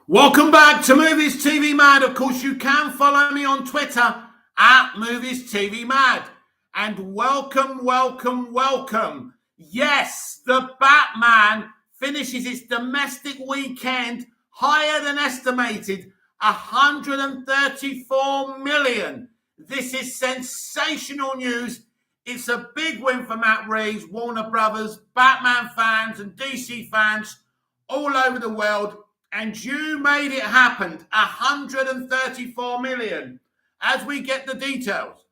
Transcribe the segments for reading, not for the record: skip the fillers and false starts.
Welcome back to Movies TV Mad. Of course, you can follow me on Twitter at Movies TV Mad. And welcome. Yes, the Batman finishes its domestic weekend higher than estimated, 134 million. This is sensational news. It's a big win for Matt Reeves, Warner Brothers, Batman fans and DC fans all over the world. And you made it happen, 134 million. As we get the details,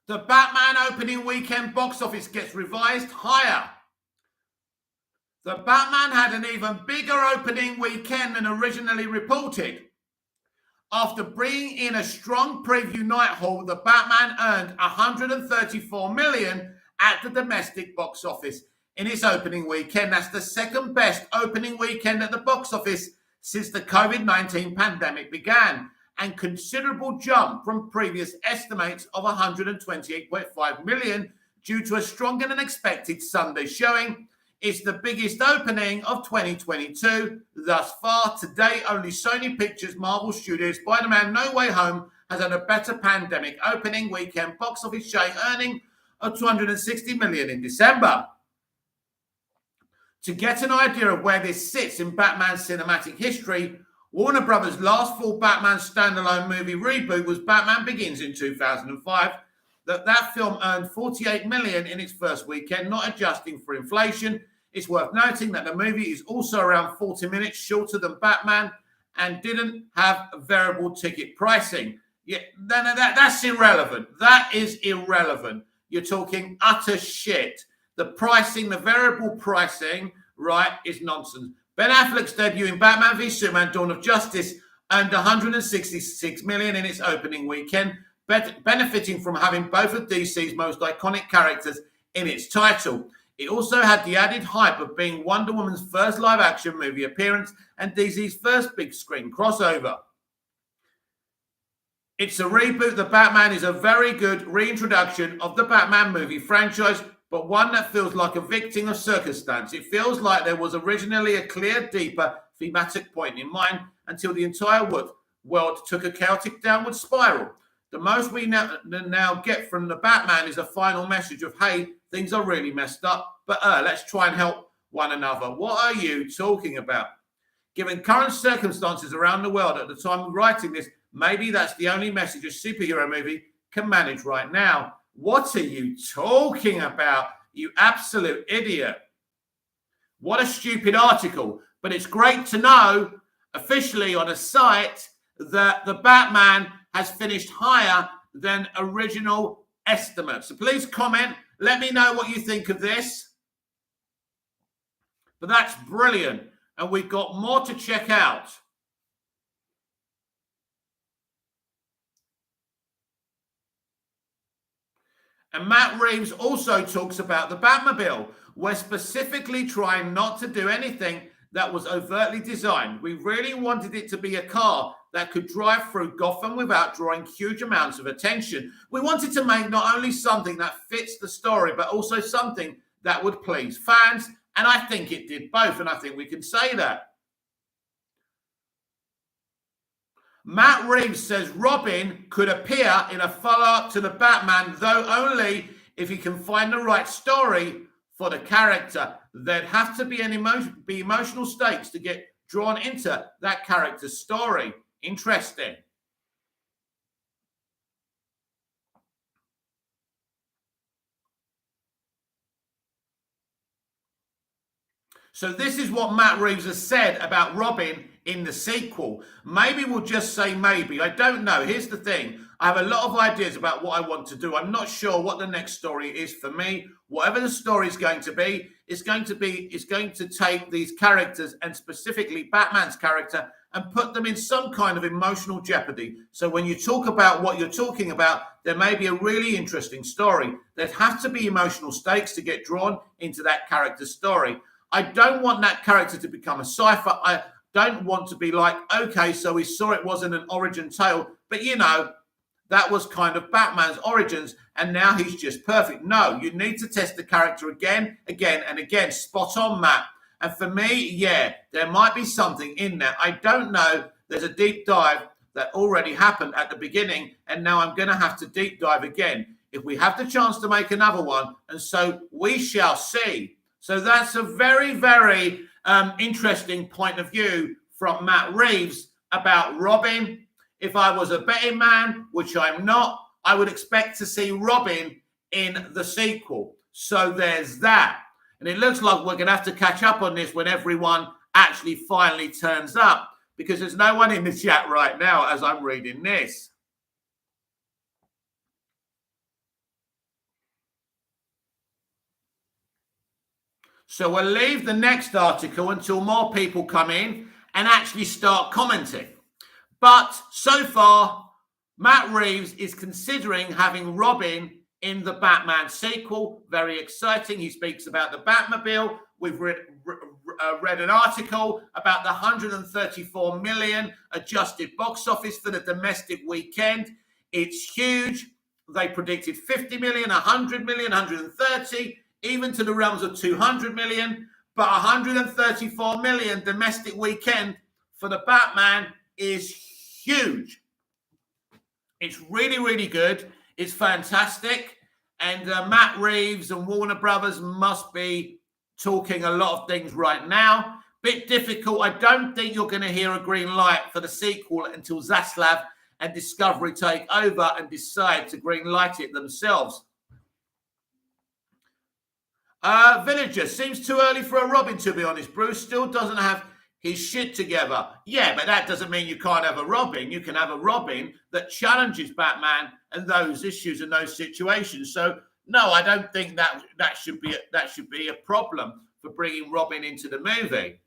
the Batman opening weekend box office gets revised higher. The Batman had an even bigger opening weekend than originally reported. After bringing in a strong preview night haul, the Batman earned 134 million at the domestic box office in its opening weekend. That's the second best opening weekend at the box office since the COVID-19 pandemic began, and considerable jump from previous estimates of 128.5 million due to a stronger than expected Sunday showing. It's the biggest opening of 2022 thus far. To date, only Sony Pictures, Marvel Studios, Spider-Man No Way Home has had a better pandemic opening weekend box office showing, earning of 260 million in December. To get an idea of where this sits in Batman's cinematic history, Warner Brothers' last full Batman standalone movie reboot was Batman Begins in 2005. That film earned 48 million in its first weekend, not adjusting for inflation. It's worth noting that the movie is also around 40 minutes shorter than Batman and didn't have variable ticket pricing. Yeah, that's irrelevant. That is irrelevant. You're talking utter shit. The pricing, the variable pricing, right, is nonsense. Ben Affleck's debut in Batman v Superman: Dawn of Justice earned 166 million in its opening weekend, benefiting from having both of DC's most iconic characters in its title. It also had the added hype of being Wonder Woman's first live-action movie appearance and DC's first big-screen crossover. It's a reboot. The Batman is a very good reintroduction of the Batman movie franchise, but one that feels like a victim of circumstance. It feels like there was originally a clear, deeper thematic point in mind until the entire world took a chaotic downward spiral. The most we now get from the Batman is a final message of, hey, things are really messed up, but let's try and help one another. What are you talking about? Given current circumstances around the world at the time of writing this, maybe that's the only message a superhero movie can manage right now. What are you talking about, you absolute idiot? What a stupid article. But it's great to know officially on a site that the Batman has finished higher than original estimates. So please comment. Let me know what you think of this. But that's brilliant. And we've got more to check out. And Matt Reeves also talks about the Batmobile. We're specifically trying not to do anything that was overtly designed. We really wanted it to be a car that could drive through Gotham without drawing huge amounts of attention. We wanted to make not only something that fits the story, but also something that would please fans. And I think it did both, and I think we can say that. Matt Reeves says Robin could appear in a follow-up to the Batman, though only if he can find the right story for the character. There'd have to be emotional stakes to get drawn into that character's story. Interesting. So this is what Matt Reeves has said about Robin in the sequel. Maybe we'll just say maybe. I don't know. Here's the thing. I have a lot of ideas about what I want to do. I'm not sure what the next story is for me. Whatever the story is going to be, it's going to take these characters, and specifically Batman's character, and put them in some kind of emotional jeopardy. So when you talk about what you're talking about, there may be a really interesting story. There'd have to be emotional stakes to get drawn into that character's story. I don't want that character to become a cipher. I don't want to be like, okay, so we saw it wasn't an origin tale, but you know, that was kind of Batman's origins, and now he's just perfect. No, you need to test the character again, and again. Spot on, Matt. And for me, yeah, there might be something in there. I don't know. There's a deep dive that already happened at the beginning, and now I'm going to have to deep dive again if we have the chance to make another one. And so we shall see. So that's a very, very interesting point of view from Matt Reeves about Robin. If I was a betting man, which I'm not, I would expect to see Robin in the sequel. So there's that. And it looks like we're going to have to catch up on this when everyone actually finally turns up, because there's no one in the chat right now as I'm reading this. So we'll leave the next article until more people come in and actually start commenting. But so far, Matt Reeves is considering having Robin in the Batman sequel. Very exciting. He speaks about the Batmobile. We've read an article about the 134 million adjusted box office for the domestic weekend. It's huge. They predicted 50 million, 100 million, 130, even to the realms of 200 million. But 134 million domestic weekend for the Batman is huge. It's really, really good. It's fantastic. And Matt Reeves and Warner Brothers must be talking a lot of things right now. Bit difficult. I don't think you're going to hear a green light for the sequel until Zaslav and Discovery take over and decide to green light it themselves. Villager, seems too early for a Robin, to be honest. Bruce still doesn't have his shit together. Yeah, but that doesn't mean you can't have a Robin. You can have a Robin that challenges Batman and those issues and those situations. So no, I don't think that should be a problem for bringing Robin into the movie.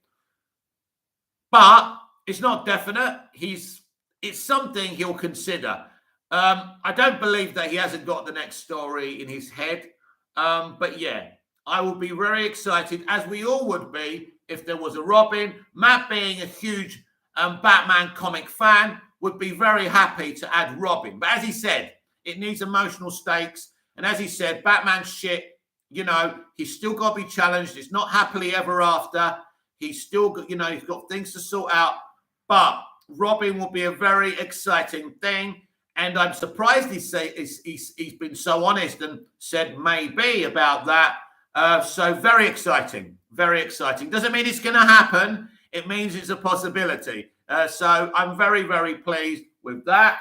But it's not definite. It's something he'll consider. I don't believe that he hasn't got the next story in his head. But yeah, I would be very excited, as we all would be, if there was a Robin. Matt, being a huge Batman comic fan, would be very happy to add Robin. But as he said, it needs emotional stakes. And as he said, Batman's shit, he's still got to be challenged. It's not happily ever after. He's still got, he's got things to sort out. But Robin will be a very exciting thing. And I'm surprised he's been so honest and said maybe about that. So very exciting, very exciting. Doesn't mean it's going to happen. It means it's a possibility. So I'm very, very pleased with that.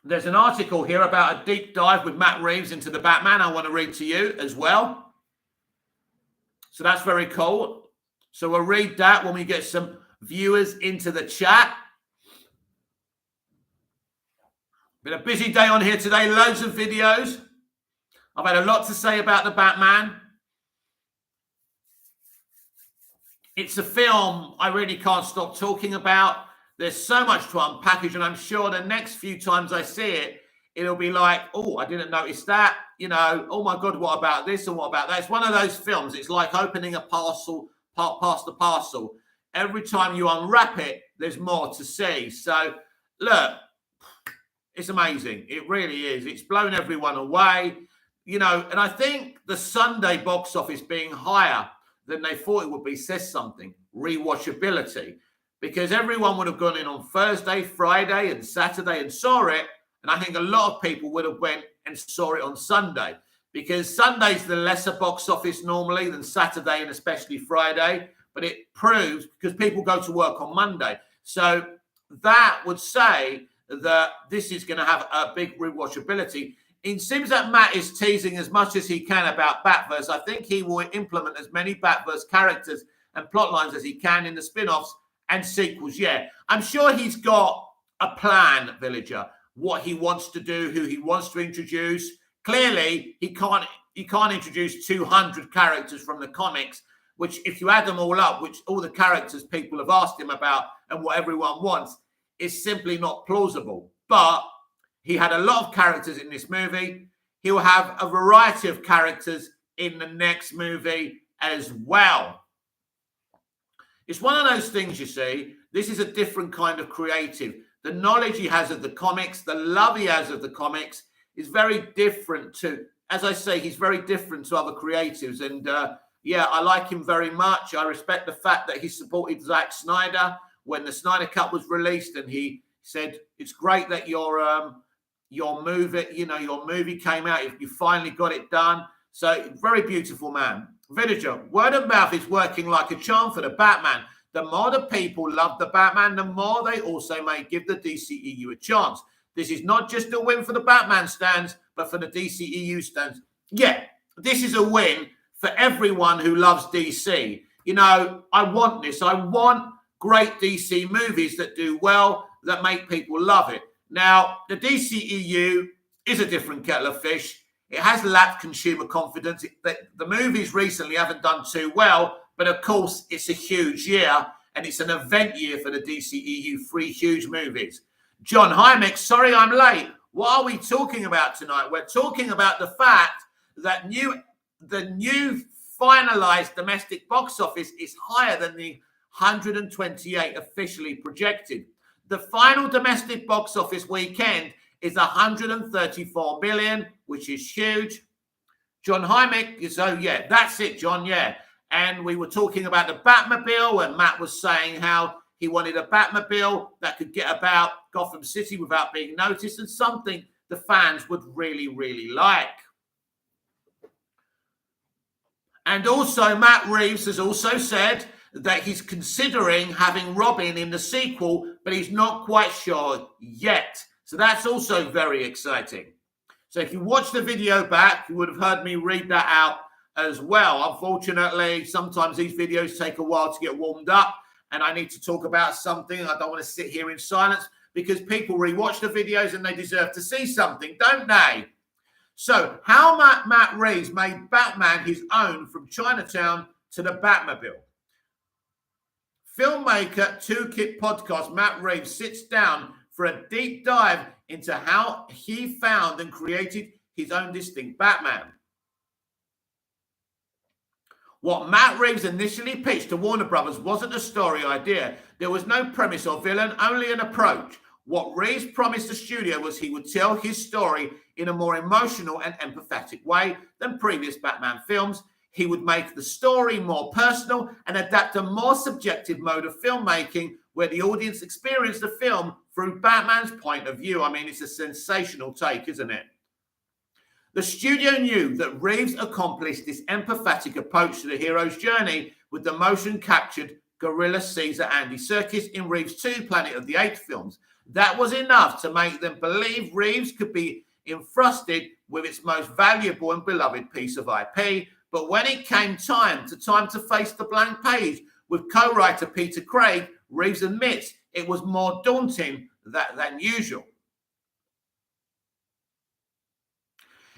There's an article here about a deep dive with Matt Reeves into the Batman I want to read to you as well. So that's very cool. So we'll read that when we get some viewers into the chat. Been a busy day on here today. Loads of videos. I've had a lot to say about the Batman. It's a film I really can't stop talking about. There's so much to unpackage, and I'm sure the next few times I see it, it'll be like, oh, I didn't notice that. Oh my God, what about this and what about that? It's one of those films. It's like opening a parcel, past the parcel. Every time you unwrap it, there's more to see. So, look, it's amazing. It really is. It's blown everyone away. And I think the Sunday box office being higher than they thought it would be says something. Rewatchability. Because everyone would have gone in on Thursday, Friday, and Saturday and saw it. And I think a lot of people would have went and saw it on Sunday. Because Sunday's the lesser box office normally than Saturday and especially Friday. But it proves, because people go to work on Monday. So that would say that this is going to have a big rewatchability. It seems that Matt is teasing as much as he can about Batverse. I think he will implement as many Batverse characters and plot lines as he can in the spin-offs and sequels. Yeah, I'm sure he's got a plan, Villager, what he wants to do, who he wants to introduce. Clearly, he can't introduce 200 characters from the comics, which if you add them all up, which all the characters people have asked him about and what everyone wants, is simply not plausible. But he had a lot of characters in this movie. He'll have a variety of characters in the next movie as well. It's one of those things, you see. This is a different kind of creative. the knowledge he has of the comics, the love he has of the comics is very different to, as I say, he's very different to other creatives. And yeah, I like him very much. I respect the fact that he supported Zack Snyder when the Snyder Cut was released, and he said, it's great that your movie came out. You finally got it done. So very beautiful man. Villager, word of mouth is working like a charm for the Batman. The more the people love the Batman, the more they also may give the DCEU a chance. This is not just a win for the Batman stands, but for the DCEU stands. Yeah, this is a win for everyone who loves DC. You know, I want this. I want great DC movies that do well, that make people love it. Now, the DCEU is a different kettle of fish. It has lacked consumer confidence. The movies recently haven't done too well, but of course, it's a huge year, and it's an event year for the DCEU, 3 huge movies. John Hymek, sorry I'm late. What are we talking about tonight? We're talking about the fact that the new finalized domestic box office is higher than the 128 officially projected. The final domestic box office weekend is 134 million, which is huge. John Hymek, so yeah, that's it, John, yeah. And we were talking about the Batmobile, and Matt was saying how he wanted a Batmobile that could get about Gotham City without being noticed, and something the fans would really, really like. And also, Matt Reeves has also said that he's considering having Robin in the sequel, but he's not quite sure yet. So that's also very exciting. So if you watch the video back, you would have heard me read that out as well. Unfortunately, sometimes these videos take a while to get warmed up, and I need to talk about something. I don't want to sit here in silence because people rewatch the videos and they deserve to see something, don't they? So how Matt Reeves made Batman his own from Chinatown to the Batmobile. Filmmaker 2Kit Podcast Matt Reeves sits down for a deep dive into how he found and created his own distinct Batman. What Matt Reeves initially pitched to Warner Brothers wasn't a story idea. There was no premise or villain, only an approach. What Reeves promised the studio was he would tell his story in a more emotional and empathetic way than previous Batman films. He would make the story more personal and adapt a more subjective mode of filmmaking where the audience experienced the film through Batman's point of view. I mean, it's a sensational take, isn't it? The studio knew that Reeves accomplished this empathetic approach to the hero's journey with the motion-captured Gorilla Caesar Andy Serkis in Reeves' 2 Planet of the Apes films. That was enough to make them believe Reeves could be entrusted with its most valuable and beloved piece of IP. But when it came time to face the blank page with co-writer Peter Craig, Reeves admits it was more daunting than usual.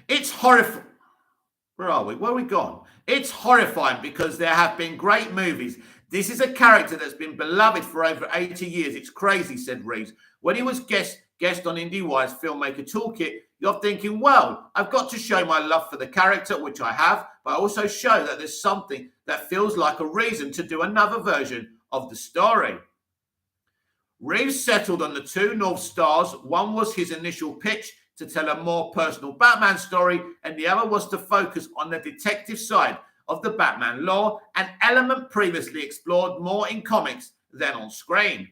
It's horrifying. Where are we? Where are we gone? It's horrifying because there have been great movies. This is a character that's been beloved for over 80 years. It's crazy, said Reeves. When he was guest on IndieWire's Filmmaker Toolkit, you're thinking, well, I've got to show my love for the character, which I have, but I also show that there's something that feels like a reason to do another version of the story. Reeves settled on the 2 North Stars. One was his initial pitch to tell a more personal Batman story, and the other was to focus on the detective side of the Batman lore, an element previously explored more in comics than on screen.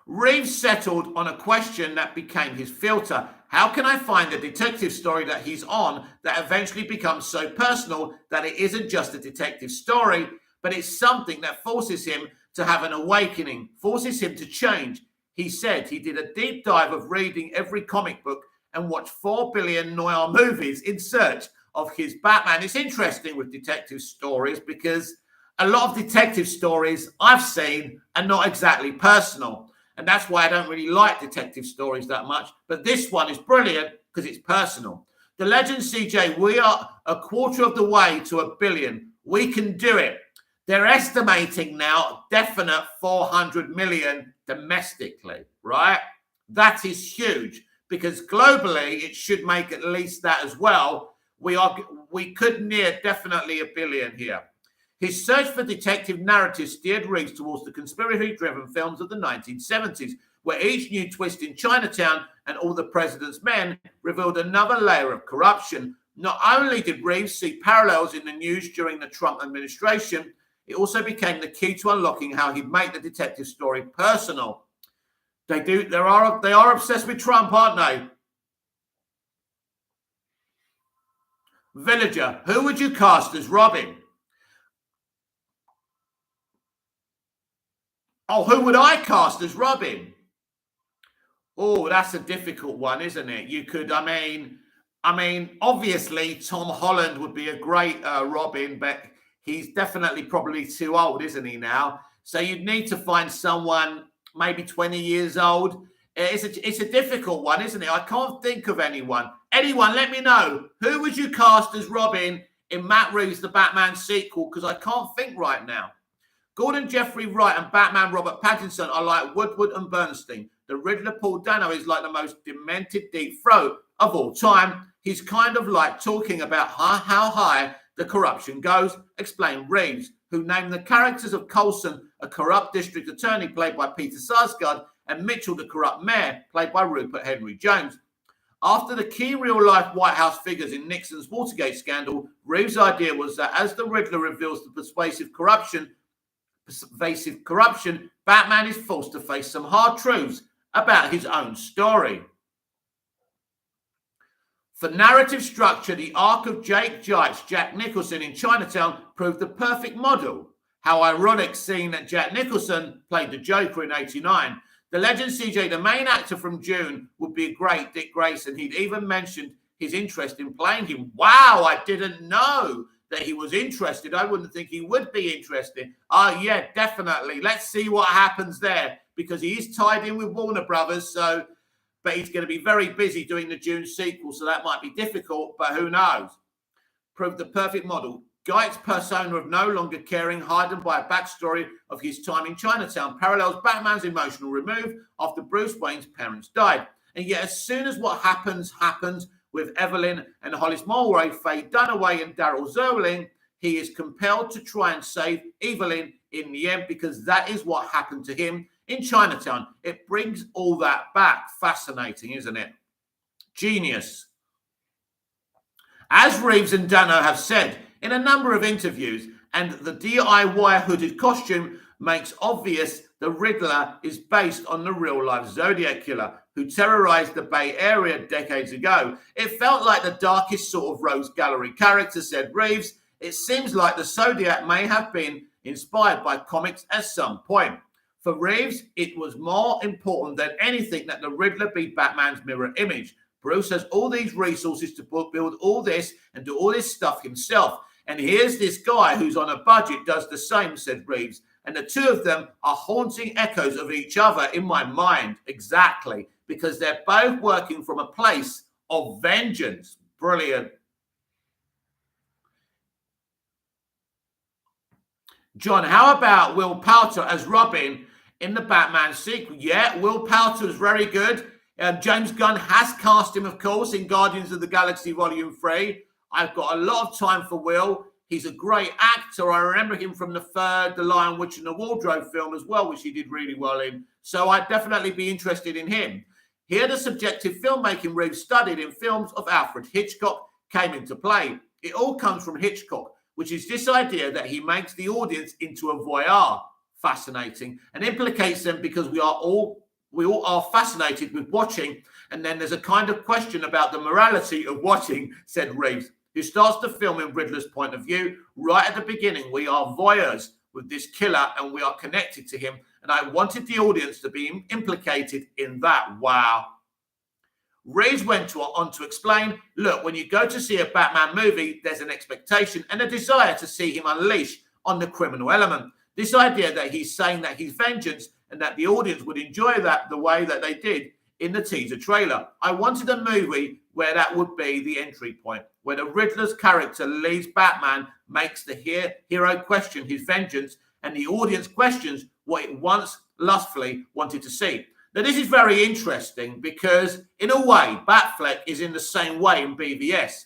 Reeves settled on a question that became his filter. How can I find a detective story that he's on that eventually becomes so personal that it isn't just a detective story, but it's something that forces him to have an awakening, forces him to change? He said he did a deep dive of reading every comic book and watched 4 billion noir movies in search of his Batman. It's interesting with detective stories because a lot of detective stories I've seen are not exactly personal. And that's why I don't really like detective stories that much. But this one is brilliant because it's personal. The legend, CJ, we are a quarter of the way to 1 billion. We can do it. They're estimating now definite 400 million domestically, right? That is huge because globally it should make at least that as well. We could near definitely 1 billion here. His search for detective narrative steered Reeves towards the conspiracy-driven films of the 1970s, where each new twist in Chinatown and All the President's Men revealed another layer of corruption. Not only did Reeves see parallels in the news during the Trump administration, it also became the key to unlocking how he'd make the detective story personal. They are obsessed with Trump, aren't they? Villager, who would you cast as Robin? Oh, who would I cast as Robin? Oh, that's a difficult one, isn't it? You could, I mean, obviously Tom Holland would be a great Robin, but he's definitely probably too old, isn't he now? So you'd need to find someone maybe 20 years old. It's a difficult one, isn't it? I can't think of anyone. Anyone, let me know. Who would you cast as Robin in Matt Reeves' The Batman sequel? Because I can't think right now. Gordon Jeffrey Wright and Batman Robert Pattinson are like Woodward and Bernstein. The Riddler Paul Dano is like the most demented deep throat of all time. He's kind of like talking about how high the corruption goes, explained Reeves, who named the characters of Coulson, a corrupt district attorney played by Peter Sarsgaard, and Mitchell, the corrupt mayor, played by Rupert Henry Jones. After the key real-life White House figures in Nixon's Watergate scandal, Reeves' idea was that as the Riddler reveals the pervasive corruption, Batman is forced to face some hard truths about his own story. For narrative structure, the arc of Jack Nicholson in Chinatown proved the perfect model. How ironic seeing that Jack Nicholson played the Joker in '89. The legend CJ, the main actor from June, would be a great Dick Grayson. He'd even mentioned his interest in playing him. Wow, I didn't know that he was interested. I wouldn't think he would be interested. Oh, yeah, definitely. Let's see what happens there, because he is tied in with Warner Brothers, but he's going to be very busy doing the June sequel, so that might be difficult, but who knows? Proved the perfect model. Geight's persona of no longer caring, heightened by a backstory of his time in Chinatown, parallels Batman's emotional remove after Bruce Wayne's parents died. And yet, as soon as what happens with Evelyn and Hollis Mulwray, Faye Dunaway and Daryl Zerling, he is compelled to try and save Evelyn in the end, because that is what happened to him in Chinatown. It brings all that back. Fascinating, isn't it? Genius. As Reeves and Dano have said in a number of interviews, and the DIY hooded costume makes obvious the Riddler is based on the real-life Zodiac killer who terrorized the Bay Area decades ago. It felt like the darkest sort of Rogues Gallery character, said Reeves. It seems like the Zodiac may have been inspired by comics at some point. For Reeves, it was more important than anything that the Riddler be Batman's mirror image. Bruce has all these resources to build all this and do all this stuff himself. And here's this guy who's on a budget does the same, said Reeves. And the two of them are haunting echoes of each other in my mind. Exactly. Because they're both working from a place of vengeance. Brilliant. John, how about Will Powter as Robin in the Batman sequel? Yeah, Will Powter is very good. James Gunn has cast him, of course, in Guardians of the Galaxy Volume 3. I've got a lot of time for Will. He's a great actor. I remember him from the Lion, Witch and the Wardrobe film as well, which he did really well in. So I'd definitely be interested in him. Here, the subjective filmmaking Reeves studied in films of Alfred Hitchcock came into play. It all comes from Hitchcock, which is this idea that he makes the audience into a voyeur. Fascinating. And implicates them because we all are fascinated with watching. And then there's a kind of question about the morality of watching, said Reeves, who starts the film in Riddler's point of view. Right at the beginning, we are voyeurs with this killer and we are connected to him. And I wanted the audience to be implicated in that. Wow. Reeves went on to explain, look, when you go to see a Batman movie, there's an expectation and a desire to see him unleash on the criminal element. This idea that he's saying that he's vengeance and that the audience would enjoy that the way that they did in the teaser trailer. I wanted a movie where that would be the entry point, where the Riddler's character leaves Batman, makes the hero question his vengeance, and the audience questions what it once lustfully wanted to see. Now, this is very interesting because, in a way, Batfleck is in the same way in BVS.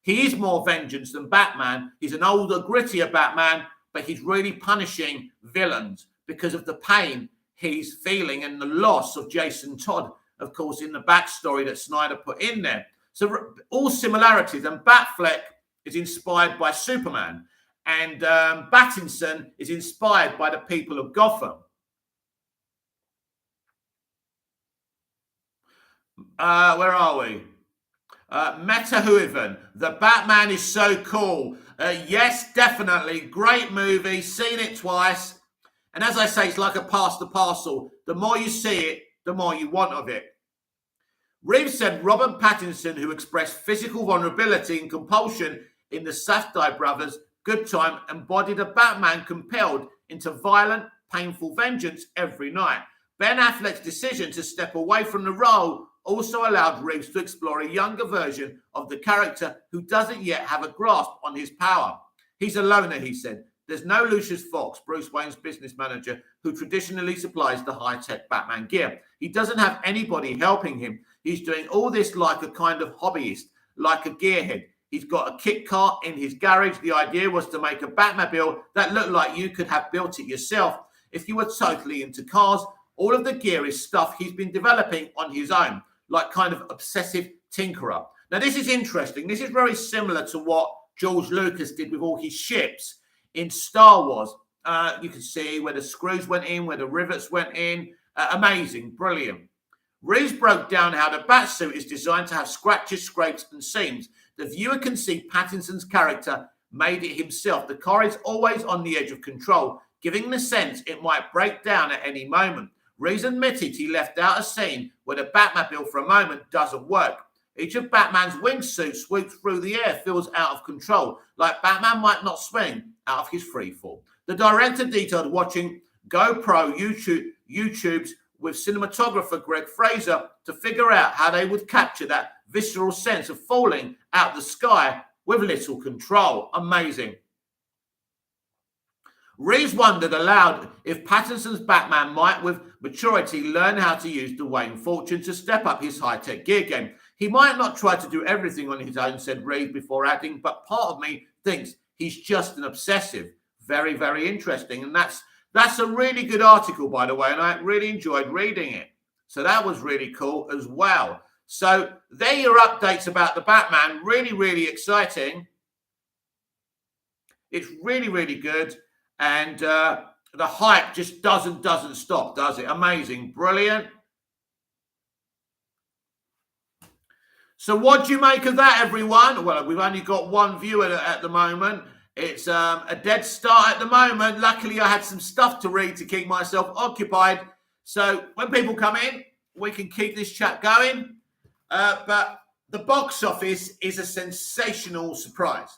He is more vengeance than Batman. He's an older, grittier Batman, but he's really punishing villains because of the pain he's feeling and the loss of Jason Todd, of course, in the backstory that Snyder put in there. So all similarities, and Batfleck is inspired by Superman, and Pattinson is inspired by the people of Gotham. Where are we? Metahuiven. The Batman is so cool. Yes, definitely. Great movie. Seen it twice. And as I say, it's like a pass the parcel. The more you see it, the more you want of it. Reeves said Robert Pattinson, who expressed physical vulnerability and compulsion in the Safdie brothers' Good Time, embodied a Batman compelled into violent, painful vengeance every night. Ben Affleck's decision to step away from the role also allowed Reeves to explore a younger version of the character who doesn't yet have a grasp on his power. He's a loner, he said. There's no Lucius Fox, Bruce Wayne's business manager, who traditionally supplies the high-tech Batman gear. He doesn't have anybody helping him. He's doing all this like a kind of hobbyist, like a gearhead. He's got a kit car in his garage. The idea was to make a Batmobile that looked like you could have built it yourself if you were totally into cars. All of the gear is stuff he's been developing on his own, like kind of obsessive tinkerer. Now, this is interesting. This is very similar to what George Lucas did with all his ships in Star Wars. You can see where the screws went in, where the rivets went in. Amazing, brilliant. Reeves broke down how the Batsuit is designed to have scratches, scrapes, and seams. The viewer can see Pattinson's character made it himself. The car is always on the edge of control, giving the sense it might break down at any moment. Reeves admitted he left out a scene where the Batmobile for a moment doesn't work. Each of Batman's wingsuits swoops through the air, feels out of control, like Batman might not swing out of his free fall. The director detailed watching GoPro YouTubes with cinematographer Greg Fraser to figure out how they would capture that visceral sense of falling out the sky with little control. Amazing. Reeves wondered aloud if Pattinson's Batman might, with maturity, learn how to use the Wayne fortune to step up his high-tech gear game. He might not try to do everything on his own, said Reeves before adding, but part of me thinks he's just an obsessive. Very, very interesting. And that's a really good article, by the way, and I really enjoyed reading it. So that was really cool as well. So there are your updates about the Batman. Really, really exciting. It's really, really good. And the hype just doesn't stop, does it? Amazing. Brilliant. So what do you make of that, everyone? Well, we've only got one viewer at the moment. It's a dead start at the moment. Luckily, I had some stuff to read to keep myself occupied. So when people come in, we can keep this chat going. But the box office is a sensational surprise.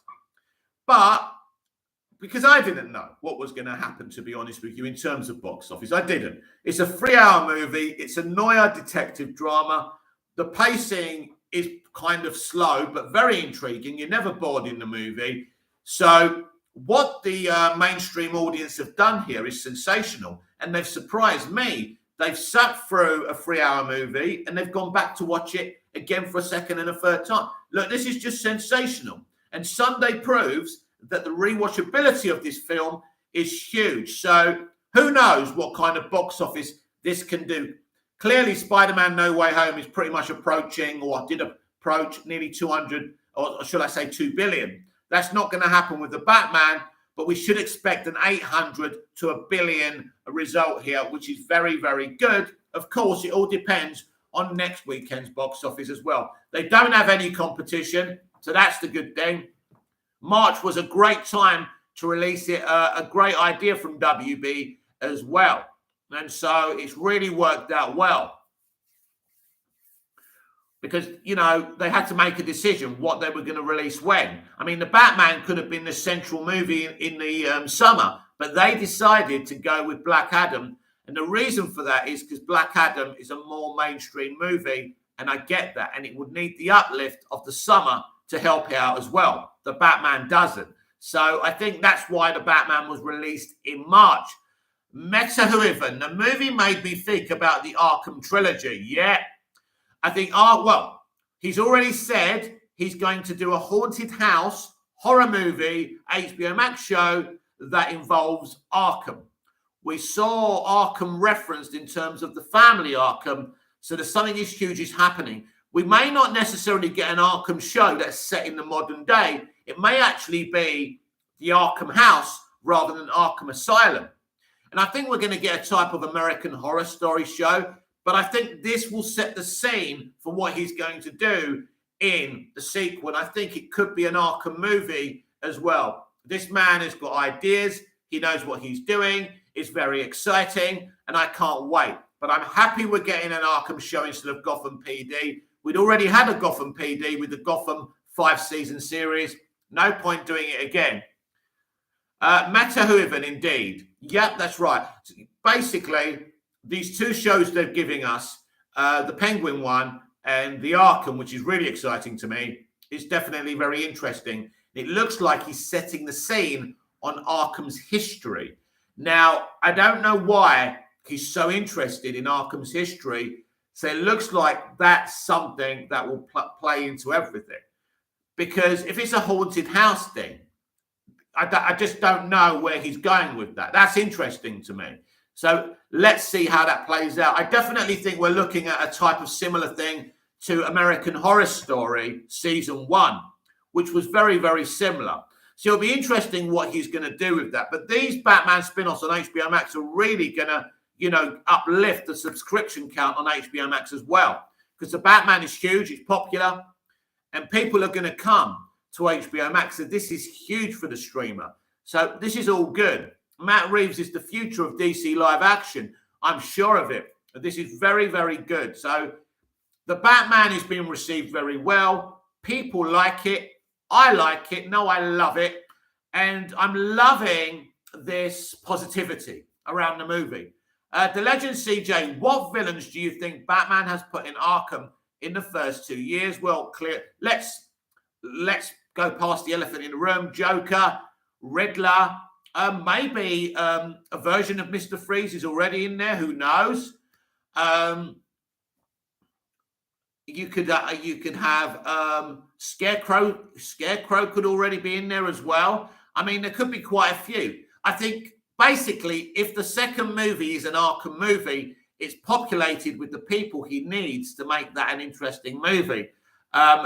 But because I didn't know what was going to happen, to be honest with you, in terms of box office. I didn't. It's a 3-hour movie. It's a noir detective drama. The pacing is kind of slow, but very intriguing. You're never bored in the movie. So what the mainstream audience have done here is sensational, and they've surprised me. They've sat through a 3-hour movie and they've gone back to watch it again for a second and a third time. Look, this is just sensational. And Sunday proves that the rewatchability of this film is huge. So who knows what kind of box office this can do. Clearly, Spider-Man No Way Home is pretty much approaching, or did approach, nearly 200, or should I say 2 billion. That's not going to happen with the Batman, but we should expect an 800 to a billion result here, which is very, very good. Of course, it all depends on next weekend's box office as well. They don't have any competition, so that's the good thing. March was a great time to release it, a great idea from WB as well. And so it's really worked out well. Because, you know, they had to make a decision what they were going to release when. I mean, the Batman could have been the central movie in the summer, but they decided to go with Black Adam. And the reason for that is because Black Adam is a more mainstream movie, and I get that. And it would need the uplift of the summer to help out as well. The Batman doesn't. So I think that's why the Batman was released in March. Metahuiven, the movie made me think about the Arkham trilogy. Yeah. I think, well, he's already said he's going to do a haunted house horror movie, HBO Max show that involves Arkham. We saw Arkham referenced in terms of the family Arkham, so there's something huge is happening. We may not necessarily get an Arkham show that's set in the modern day. It may actually be the Arkham house rather than Arkham Asylum. And I think we're going to get a type of American Horror Story show, but I think this will set the scene for what he's going to do in the sequel. And I think it could be an Arkham movie as well. This man has got ideas. He knows what he's doing. It's very exciting, and I can't wait. But I'm happy we're getting an Arkham show instead of Gotham PD. We'd already had a Gotham PD with the Gotham 5-season series. No point doing it again. Metahuven, indeed. Yep, that's right. Basically, these two shows they're giving us, the Penguin one and the Arkham, which is really exciting to me, is definitely very interesting. It looks like he's setting the scene on Arkham's history. Now, I don't know why he's so interested in Arkham's history. So it looks like that's something that will play into everything. Because if it's a haunted house thing, I just don't know where he's going with that. That's interesting to me. So let's see how that plays out. I definitely think we're looking at a type of similar thing to American Horror Story Season 1, which was very, very similar. So it'll be interesting what he's going to do with that. But these Batman spin-offs on HBO Max are really going to, uplift the subscription count on HBO Max as well. Because the Batman is huge, it's popular, and people are going to come to HBO Max. So this is huge for the streamer. So this is all good. Matt Reeves is the future of DC live action. I'm sure of it. This is very, very good. So the Batman is being received very well. People like it. I like it. No, I love it. And I'm loving this positivity around the movie. The Legend CJ, what villains do you think Batman has put in Arkham in the first 2 years? Well, clear. Let's go past the elephant in the room. Joker, Riddler, maybe a version of Mr. Freeze is already in there. Who knows? You could have Scarecrow. Scarecrow could already be in there as well. I mean, there could be quite a few. I think basically, if the second movie is an Arkham movie, it's populated with the people he needs to make that an interesting movie.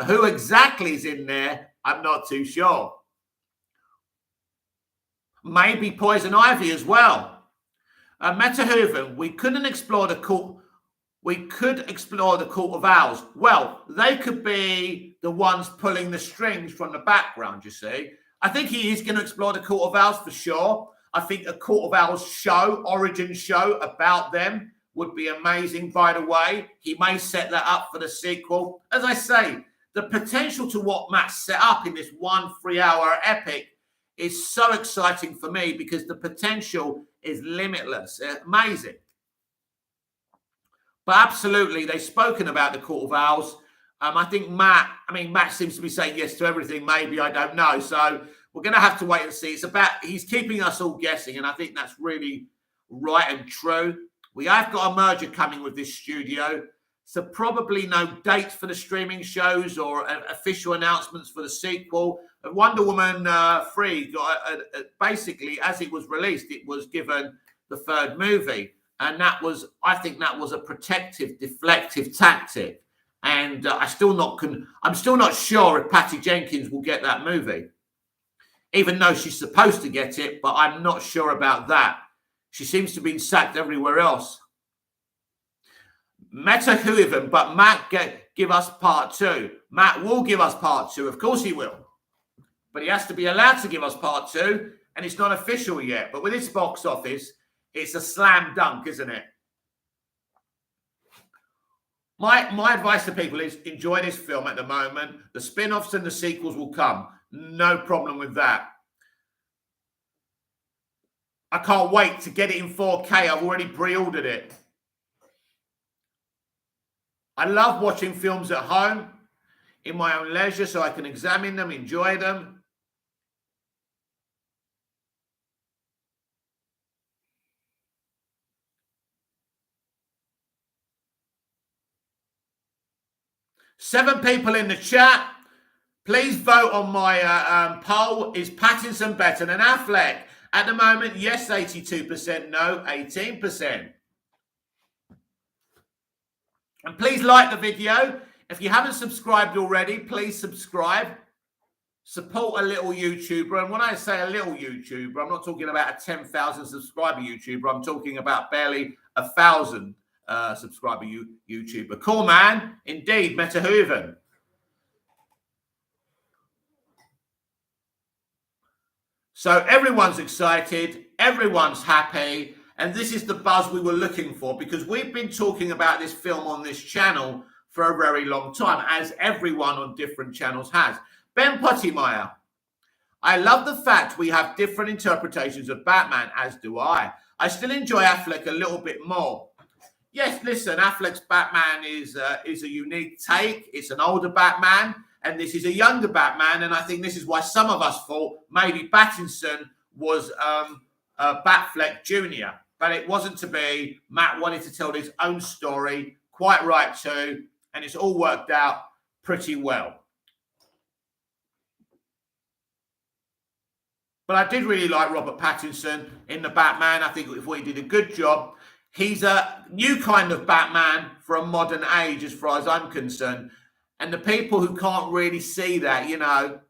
Who exactly is in there, I'm not too sure. Maybe Poison Ivy as well. Metahuven, we could explore the Court of Owls. Well, they could be the ones pulling the strings from the background, you see. I think he is going to explore the Court of Owls for sure. I think a Court of Owls show, origin show about them would be amazing, by the way. He may set that up for the sequel. As I say, the potential to what Matt set up in this 1 3-hour epic is so exciting for me because the potential is limitless. Amazing. But absolutely, they've spoken about the Court of Owls. I think Matt seems to be saying yes to everything. Maybe, I don't know. So we're going to have to wait and see. He's keeping us all guessing, and I think that's really right and true. We have got a merger coming with this studio, so probably no dates for the streaming shows or official announcements for the sequel. Wonder Woman 3 got basically, as it was released, it was given the third movie, and I think that was a protective, deflective tactic. And I'm still not sure if Patty Jenkins will get that movie, even though she's supposed to get it. But I'm not sure about that. She seems to be sacked everywhere else. Metahuven, but Matt give us part 2. Matt will give us part 2. Of course he will. But he has to be allowed to give us part 2, and it's not official yet. But with this box office, it's a slam dunk, isn't it? My advice to people is enjoy this film at the moment. The spin-offs and the sequels will come. No problem with that. I can't wait to get it in 4K. I've already pre-ordered it. I love watching films at home in my own leisure so I can examine them, enjoy them. Seven people in the chat. Please vote on my poll. Is Pattinson better than Affleck? At the moment, yes, 82%, no, 18%. And please like the video. If you haven't subscribed already, please subscribe. Support a little YouTuber. And when I say a little YouTuber, I'm not talking about a 10,000 subscriber YouTuber. I'm talking about barely 1,000 subscriber YouTuber. Cool, man. Indeed, Metahuven. So everyone's excited. Everyone's happy. And this is the buzz we were looking for, because we've been talking about this film on this channel for a very long time, as everyone on different channels has. Ben Pottimeyer. I love the fact we have different interpretations of Batman, as do I. I still enjoy Affleck a little bit more. Yes, listen, Affleck's Batman is a unique take. It's an older Batman, and this is a younger Batman, and I think this is why some of us thought maybe Pattinson was Batfleck Jr., but it wasn't to be. Matt wanted to tell his own story, quite right too, and it's all worked out pretty well. But I did really like Robert Pattinson in the Batman. I think he did a good job. He's a new kind of Batman for a modern age, as far as I'm concerned. And the people who can't really see that, you know,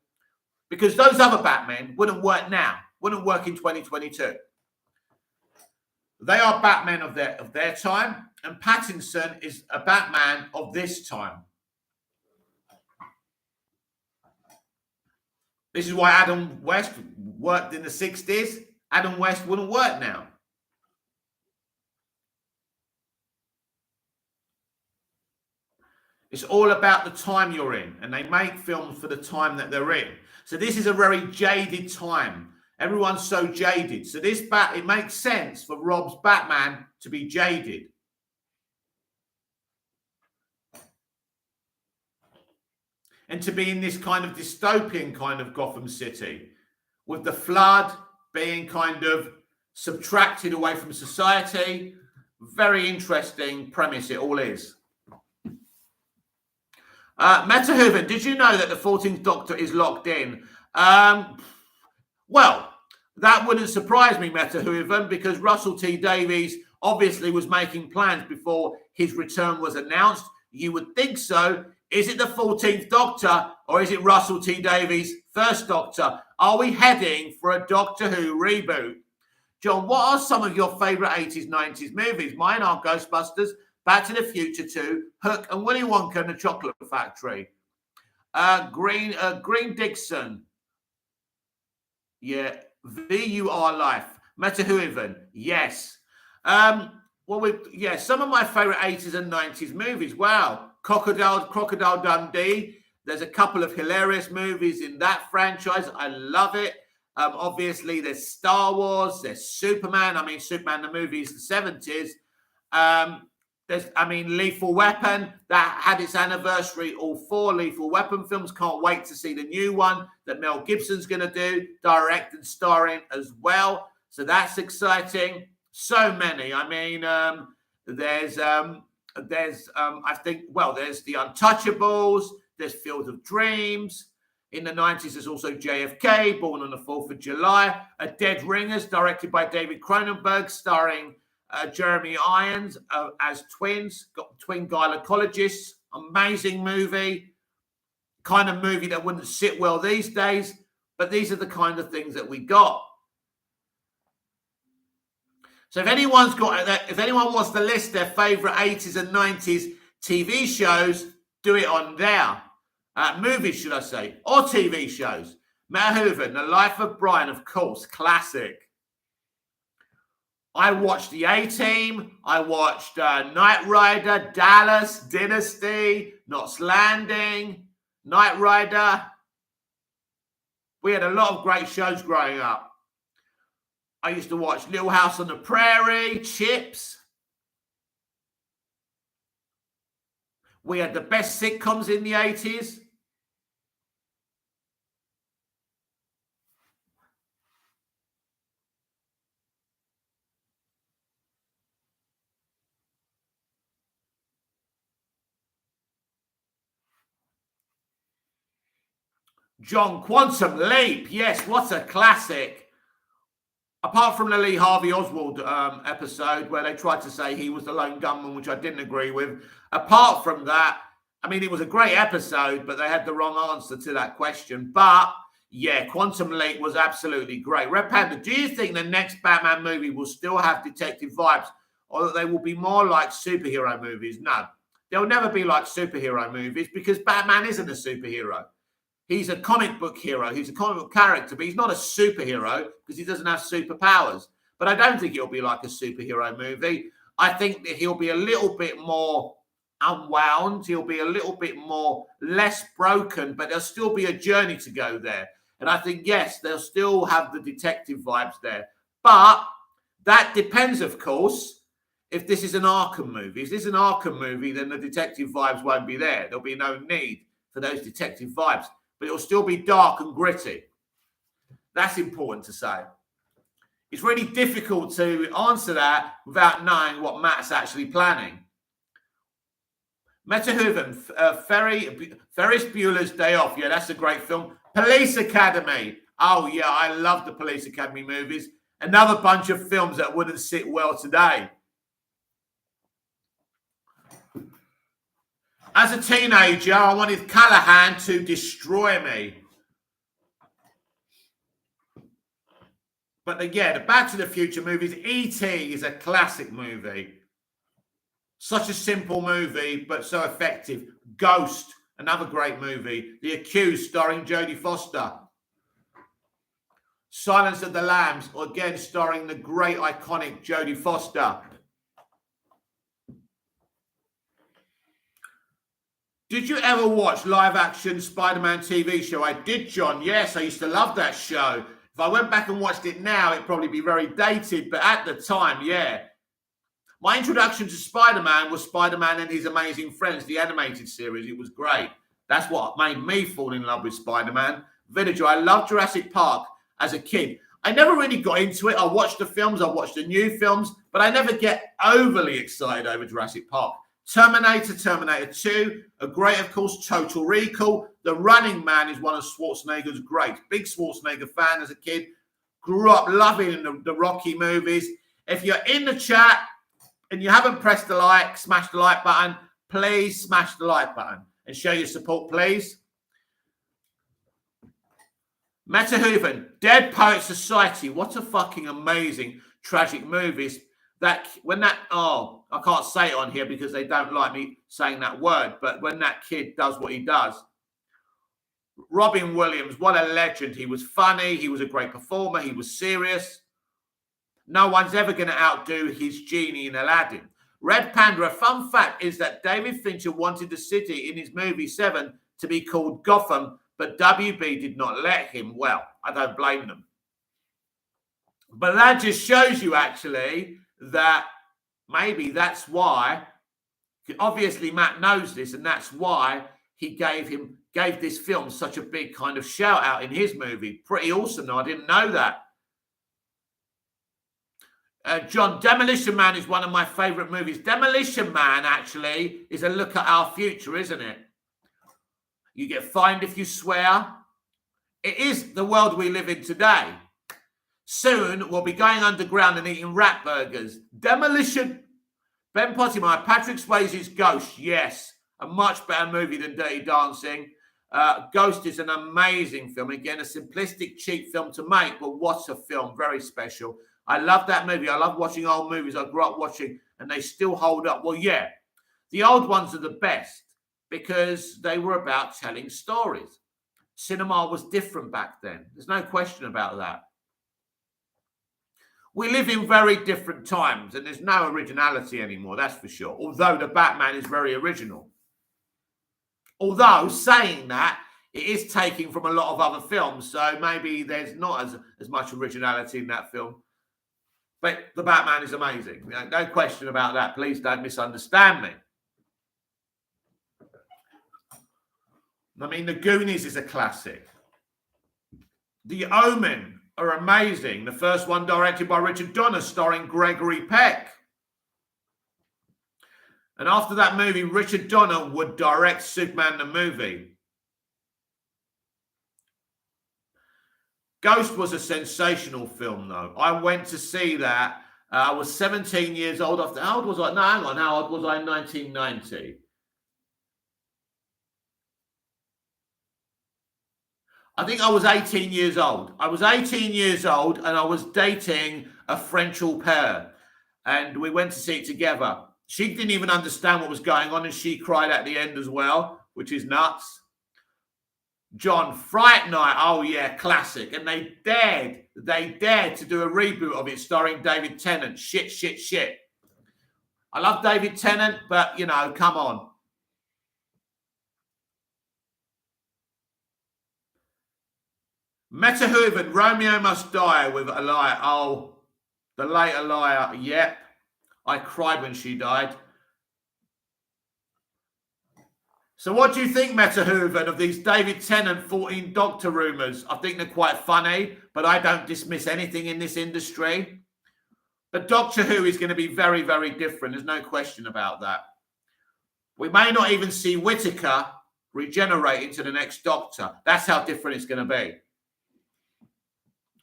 because those other Batmen wouldn't work now, wouldn't work in 2022. They are Batmen of their time, and Pattinson is a Batman of this time. This is why Adam West worked in the 60s. Adam West wouldn't work now. It's all about the time you're in, and they make films for the time that they're in. So this is a very jaded time. Everyone's so jaded. So it makes sense for Rob's Batman to be jaded. And to be in this kind of dystopian kind of Gotham City, with the flood being kind of subtracted away from society. Very interesting premise it all is. Metahuven, did you know that the 14th Doctor is locked in? Well, that wouldn't surprise me, Metahuven, because Russell T Davies obviously was making plans before his return was announced. You would think so. Is it the 14th Doctor, or is it Russell T Davies' first Doctor? Are we heading for a Doctor Who reboot? John, what are some of your favourite 80s, 90s movies? Mine are Ghostbusters, Back to the Future 2, Hook, and Willy Wonka and the Chocolate Factory. Green Dixon. Yeah. VUR Life. Metahuven. Yes. Some of my favourite 80s and 90s movies. Wow. Crocodile Dundee. There's a couple of hilarious movies in that franchise. I love it. Obviously, there's Star Wars. There's Superman. I mean, Superman, the movie is the 70s. Lethal Weapon. That had its anniversary. All 4 Lethal Weapon films. Can't wait to see the new one that Mel Gibson's going to do. Direct and starring as well. So that's exciting. So many. I mean, there's the Untouchables. There's Field of Dreams. In the 90s, there's also JFK, Born on the 4th of July. Dead Ringers, directed by David Cronenberg, starring Jeremy Irons as twins, got twin gynecologists. Amazing movie. Kind of movie that wouldn't sit well these days, but these are the kind of things that we got. So if anyone wants to list their favourite 80s and 90s TV shows, do it on there. Movies, should I say, or TV shows. Metahuven, The Life of Brian, of course, classic. I watched The A-Team. I watched Knight Rider, Dallas, Dynasty, Knots Landing, Knight Rider. We had a lot of great shows growing up. I used to watch Little House on the Prairie, Chips. We had the best sitcoms in the 80s. John, Quantum Leap. Yes, what a classic. Apart from the Lee Harvey Oswald episode where they tried to say he was the lone gunman, which I didn't agree with. Apart from that, I mean, it was a great episode, but they had the wrong answer to that question. But yeah, Quantum Leap was absolutely great. Red Panther, do you think the next Batman movie will still have detective vibes, or that they will be more like superhero movies? No, they'll never be like superhero movies because Batman isn't a superhero. He's a comic book hero. He's a comic book character, but he's not a superhero because he doesn't have superpowers. But I don't think it'll be like a superhero movie. I think that he'll be a little bit more unwound. He'll be a little bit more less broken, but there'll still be a journey to go there. And I think, yes, they'll still have the detective vibes there. But that depends, of course, if this is an Arkham movie. If this is an Arkham movie, then the detective vibes won't be there. There'll be no need for those detective vibes. But it'll still be dark and gritty. That's important to say. It's really difficult to answer that without knowing what Matt's actually planning. Meta Hooven, Ferris Bueller's Day Off. Yeah, that's a great film. Police Academy. Oh, yeah, I love the Police Academy movies. Another bunch of films that wouldn't sit well today. As a teenager, I wanted Callahan to destroy me. But yeah, the Back to the Future movies, E.T. is a classic movie. Such a simple movie, but so effective. Ghost, another great movie. The Accused, starring Jodie Foster. Silence of the Lambs, again starring the great, iconic Jodie Foster. Did you ever watch live-action Spider-Man TV show? I did, John. Yes, I used to love that show. If I went back and watched it now, it'd probably be very dated. But at the time, yeah. My introduction to Spider-Man was Spider-Man and His Amazing Friends, the animated series. It was great. That's what made me fall in love with Spider-Man. Villager, I loved Jurassic Park as a kid. I never really got into it. I watched the films, I watched the new films, but I never get overly excited over Jurassic Park. Terminator 2, a great, of course, Total Recall. The Running Man is one of Schwarzenegger's greats. Big Schwarzenegger fan as a kid. Grew up loving the Rocky movies. If you're in the chat and you haven't pressed the like, smash the like button, please smash the like button and show your support, please. Meta Hooven, Dead Poet Society. What a fucking amazing, tragic movie. I can't say it on here because they don't like me saying that word, but when that kid does what he does. Robin Williams, what a legend. He was funny. He was a great performer. He was serious. No one's ever going to outdo his genie in Aladdin. Red Panda, a fun fact is that David Fincher wanted the city in his movie 7 to be called Gotham, but WB did not let him. Well, I don't blame them. But that just shows you actually that maybe that's why, obviously Matt knows this, and that's why he gave this film such a big kind of shout out in his movie. Pretty awesome, though. I didn't know that. John, Demolition Man is one of my favorite movies. Demolition Man actually is a look at our future, isn't it? You get fined if you swear. It is the world we live in today. Soon, we'll be going underground and eating rat burgers. Demolition. Ben Pottimeyer, Patrick Swayze's Ghost. Yes, a much better movie than Dirty Dancing. Ghost is an amazing film. Again, a simplistic, cheap film to make, but what a film. Very special. I love that movie. I love watching old movies I grew up watching, and they still hold up. Well, yeah, the old ones are the best because they were about telling stories. Cinema was different back then. There's no question about that. We live in very different times, and there's no originality anymore, that's for sure. Although the Batman is very original. Although, saying that, it is taking from a lot of other films, so maybe there's not as much originality in that film. But the Batman is amazing. No question about that. Please don't misunderstand me. I mean, The Goonies is a classic. The Omen are amazing. The first one directed by Richard Donner, starring Gregory Peck. And after that movie, Richard Donner would direct Superman the movie. Ghost was a sensational film, though. I went to see that. I was 17 years old. How old was I? No, hang on. How old was I in 1990? I think I was 18 years old. I was 18 years old and I was dating a French au pair. And we went to see it together. She didn't even understand what was going on and she cried at the end as well, which is nuts. John, Fright Night. Oh, yeah, classic. And they dared to do a reboot of it starring David Tennant. Shit. I love David Tennant, but, you know, come on. Meta Hooven, Romeo Must Die with a liar. Oh, the later liar. Yep. I cried when she died. So what do you think, Meta Hooven, of these David Tennant 14 Doctor rumours? I think they're quite funny, but I don't dismiss anything in this industry. But Doctor Who is going to be very, very different. There's no question about that. We may not even see Whittaker regenerate into the next Doctor. That's how different it's going to be.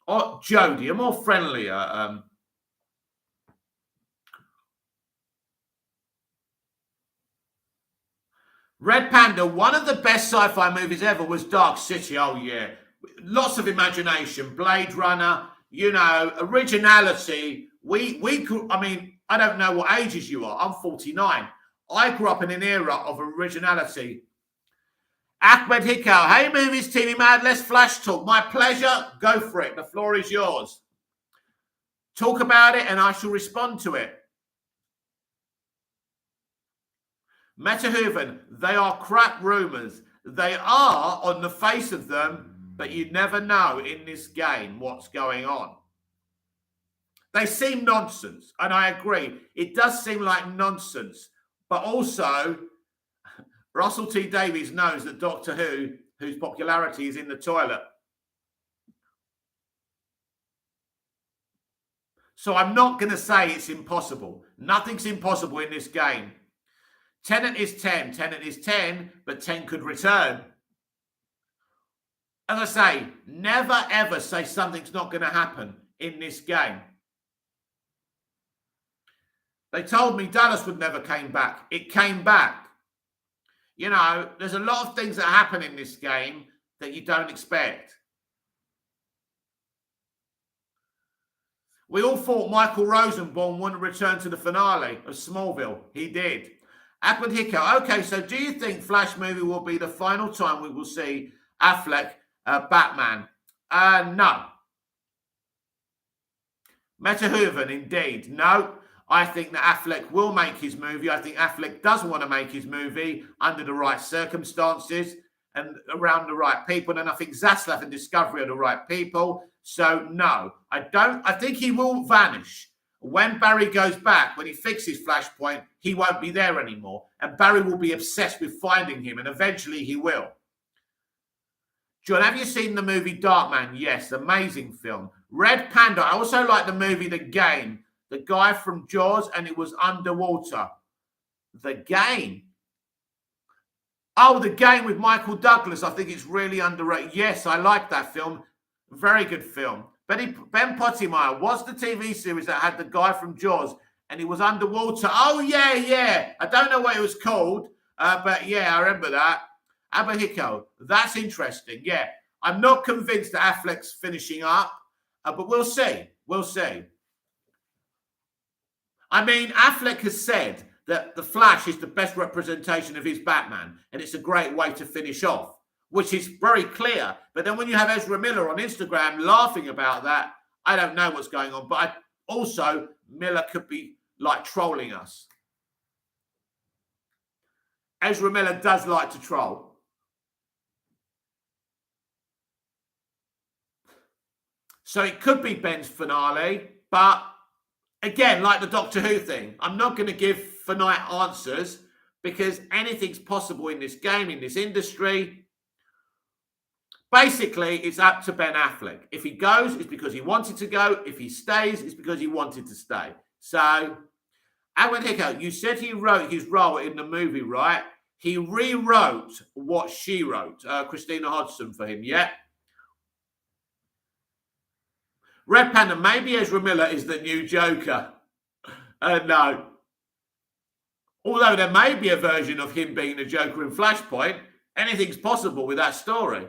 Oh, Jodie, a more friendlier. Red Panda, one of the best sci-fi movies ever was Dark City. Oh, yeah. Lots of imagination. Blade Runner, you know, originality. I mean, I don't know what ages you are. I'm 49. I grew up in an era of originality. Ahmed Hikal, hey, Movies TV Mad, let's flash talk. My pleasure. Go for it. The floor is yours. Talk about it and I shall respond to it. Meta Hooven, they are crap rumours. They are on the face of them, but you never know in this game what's going on. They seem nonsense, and I agree. It does seem like nonsense, but also Russell T Davies knows that Doctor Who, whose popularity is in the toilet. So I'm not going to say it's impossible. Nothing's impossible in this game. Tennant is 10. Tennant is 10, but 10 could return. As I say, never ever say something's not going to happen in this game. They told me Dallas would never came back. It came back. You know, there's a lot of things that happen in this game that you don't expect. We all thought Michael Rosenbaum wouldn't return to the finale of Smallville. He did. Ahmed Hikka, okay, so do you think Flash movie will be the final time we will see Affleck Batman? No. Meta Hooven, indeed. No. I think that Affleck will make his movie. I think Affleck does want to make his movie under the right circumstances and around the right people. And I think Zaslav and Discovery are the right people. So, no, I don't. I think he will vanish. When Barry goes back, when he fixes Flashpoint, he won't be there anymore. And Barry will be obsessed with finding him. And eventually he will. John, have you seen the movie Darkman? Yes, amazing film. Red Panda. I also like the movie The Game. The guy from Jaws, and it was underwater. The Game. Oh, The Game with Michael Douglas. I think it's really underrated. Yes, I like that film. Very good film. Ben Pottimeyer was the TV series that had the guy from Jaws, and he was underwater. Oh, yeah. I don't know what it was called, but yeah, I remember that. Abahiko. That's interesting. Yeah, I'm not convinced that Affleck's finishing up, but we'll see. We'll see. I mean, Affleck has said that The Flash is the best representation of his Batman, and it's a great way to finish off, which is very clear. But then when you have Ezra Miller on Instagram laughing about that, I don't know what's going on. But also, Miller could be like trolling us. Ezra Miller does like to troll. So it could be Ben's finale, but again, like the Doctor Who thing, I'm not going to give finite answers because anything's possible in this game, in this industry. Basically, it's up to Ben Affleck. If he goes, it's because he wanted to go. If he stays, it's because he wanted to stay. So, Alan Hicko, you said he wrote his role in the movie, right? He rewrote what she wrote, Christina Hodgson, for him, yeah? Red Panther, maybe Ezra Miller is the new Joker. No. Although there may be a version of him being the Joker in Flashpoint. Anything's possible with that story.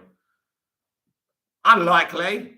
Unlikely.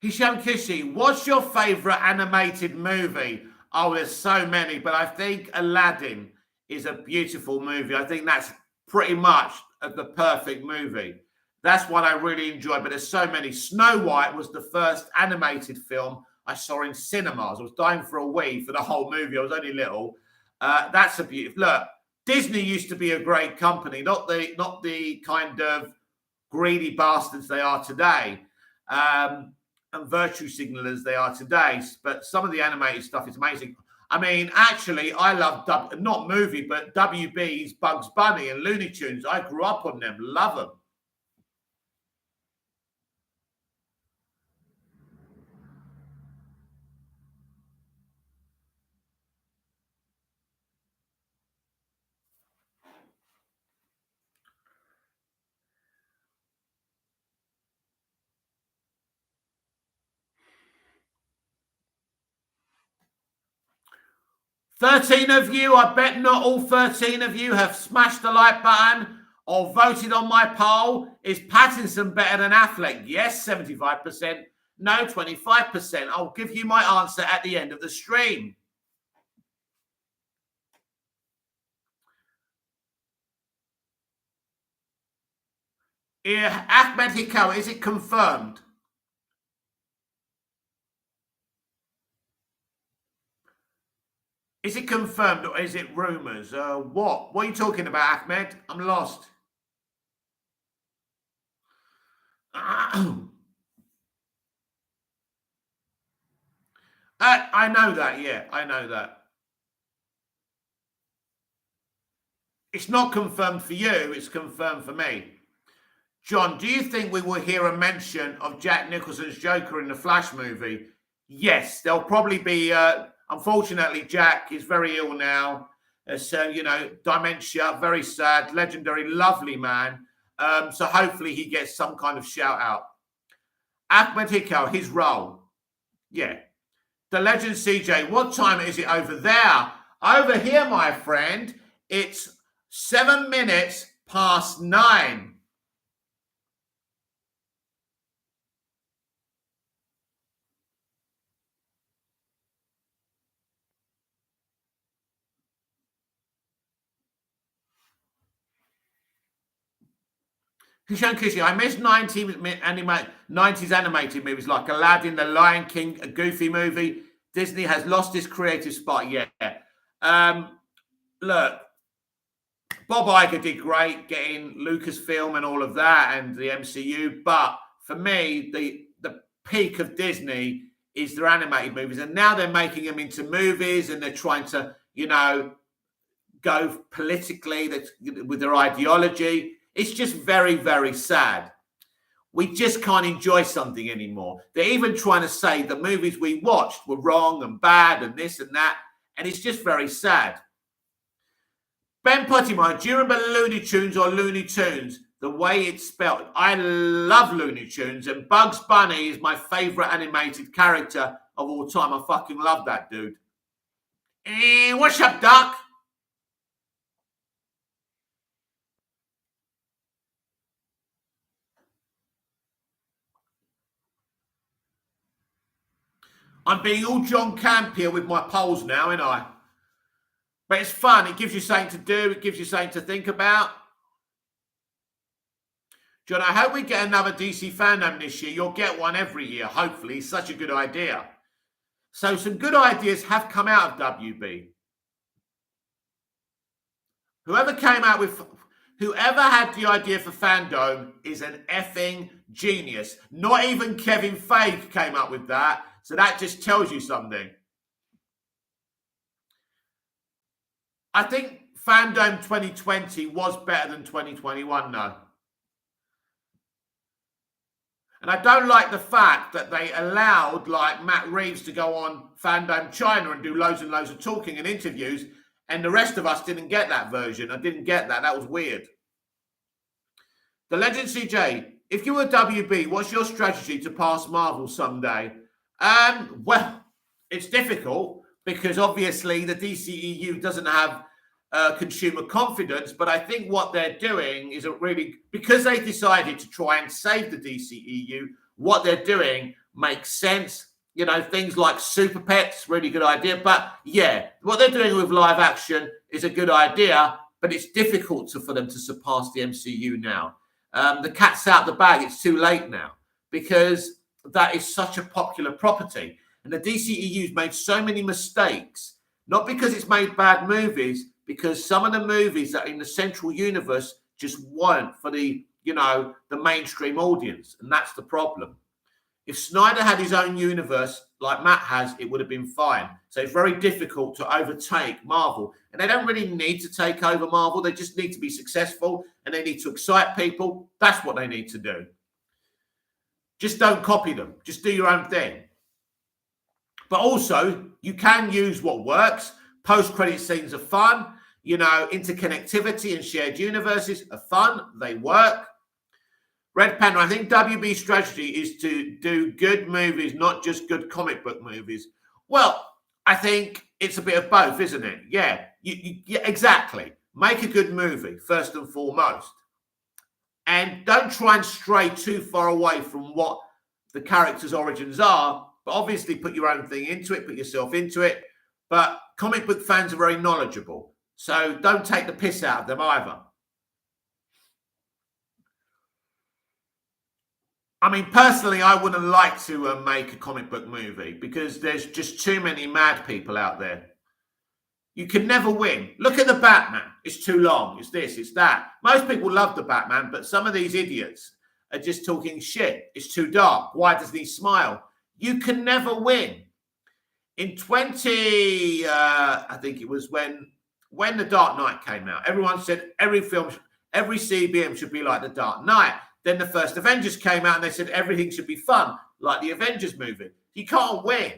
Hisham Kishi, what's your favourite animated movie? Oh, there's so many, but I think Aladdin is a beautiful movie. I think that's pretty much the perfect movie. That's one I really enjoy, but there's so many. Snow White was the first animated film I saw in cinemas. I was dying for a wee for the whole movie. I was only little. That's a beautiful look. Disney used to be a great company, not the kind of greedy bastards they are today. And virtue signalers they are today. But some of the animated stuff is amazing. I mean, actually, I love, not movie, but WB's Bugs Bunny and Looney Tunes. I grew up on them. Love them. "13 of you, I bet not all 13 of you have smashed the like button or voted on my poll. Is Pattinson better than Affleck? Yes, 75%. No, 25%. I'll give you my answer at the end of the stream." Ahmed Hikawa, is it confirmed? Is it confirmed or is it rumours? What? What are you talking about, Ahmed? I'm lost. I know that, yeah. I know that. It's not confirmed for you, it's confirmed for me. John, do you think we will hear a mention of Jack Nicholson's Joker in the Flash movie? Yes, there'll probably be. Unfortunately, Jack is very ill now. So, dementia, very sad, legendary, lovely man. So hopefully he gets some kind of shout out. Ahmed Hikal, his role. Yeah. The legend CJ, what time is it over there? Over here, my friend, it's 7 minutes past 9. Hisham Kishi, I miss 90s animated movies like Aladdin, The Lion King, a Goofy movie. Disney has lost its creative spot. Yeah. Look, Bob Iger did great getting Lucasfilm and all of that and the MCU. But for me, the peak of Disney is their animated movies. And now they're making them into movies and they're trying to, go politically with their ideology. It's just very, very sad. We just can't enjoy something anymore. They're even trying to say the movies we watched were wrong and bad and this and that. And it's just very sad. Ben Pottimer, do you remember Looney Tunes or Looney Tunes? The way it's spelled. I love Looney Tunes and Bugs Bunny is my favourite animated character of all time. I fucking love that dude. What's up, Doc? I'm being all John Camp here with my polls now, ain't I? But it's fun. It gives you something to do. It gives you something to think about. John, I hope we get another DC fandom this year. You'll get one every year, hopefully. It's such a good idea. So some good ideas have come out of WB. Whoever had the idea for Fandom is an effing genius. Not even Kevin Feige came up with that. So that just tells you something. I think Fandom 2020 was better than 2021, though. And I don't like the fact that they allowed, like, Matt Reeves to go on Fandom China and do loads and loads of talking and interviews, and the rest of us didn't get that version. I didn't get that. That was weird. The Legend CJ, if you were WB, what's your strategy to pass Marvel someday? Well, it's difficult because obviously the DCEU doesn't have consumer confidence, but I think what they're doing is really, because they decided to try and save the DCEU, what they're doing makes sense. You know, things like Super Pets, really good idea. But yeah, what they're doing with live action is a good idea, but it's difficult for them to surpass the MCU now. The cat's out the bag. It's too late now because that is such a popular property. And the DCEU's made so many mistakes, not because it's made bad movies, because some of the movies that are in the central universe just weren't for the mainstream audience. And that's the problem. If Snyder had his own universe like Matt has, it would have been fine. So it's very difficult to overtake Marvel. And they don't really need to take over Marvel. They just need to be successful and they need to excite people. That's what they need to do. Just don't copy them. Just do your own thing. But also, you can use what works. Post-credit scenes are fun. You know, interconnectivity and shared universes are fun. They work. Red Panther, I think WB's strategy is to do good movies, not just good comic book movies. Well, I think it's a bit of both, isn't it? Yeah, yeah, exactly. Make a good movie, first and foremost. And don't try and stray too far away from what the character's origins are, but obviously put your own thing into it, put yourself into it. But comic book fans are very knowledgeable, so don't take the piss out of them either. I mean, personally, I wouldn't like to make a comic book movie because there's just too many mad people out there. You can never win. Look at the Batman. It's too long. It's this, it's that. Most people love the Batman, but some of these idiots are just talking shit. It's too dark. Why doesn't he smile? You can never win. In I think it was when The Dark Knight came out, everyone said every CBM should be like The Dark Knight. Then the first Avengers came out and they said everything should be fun, like the Avengers movie. You can't win.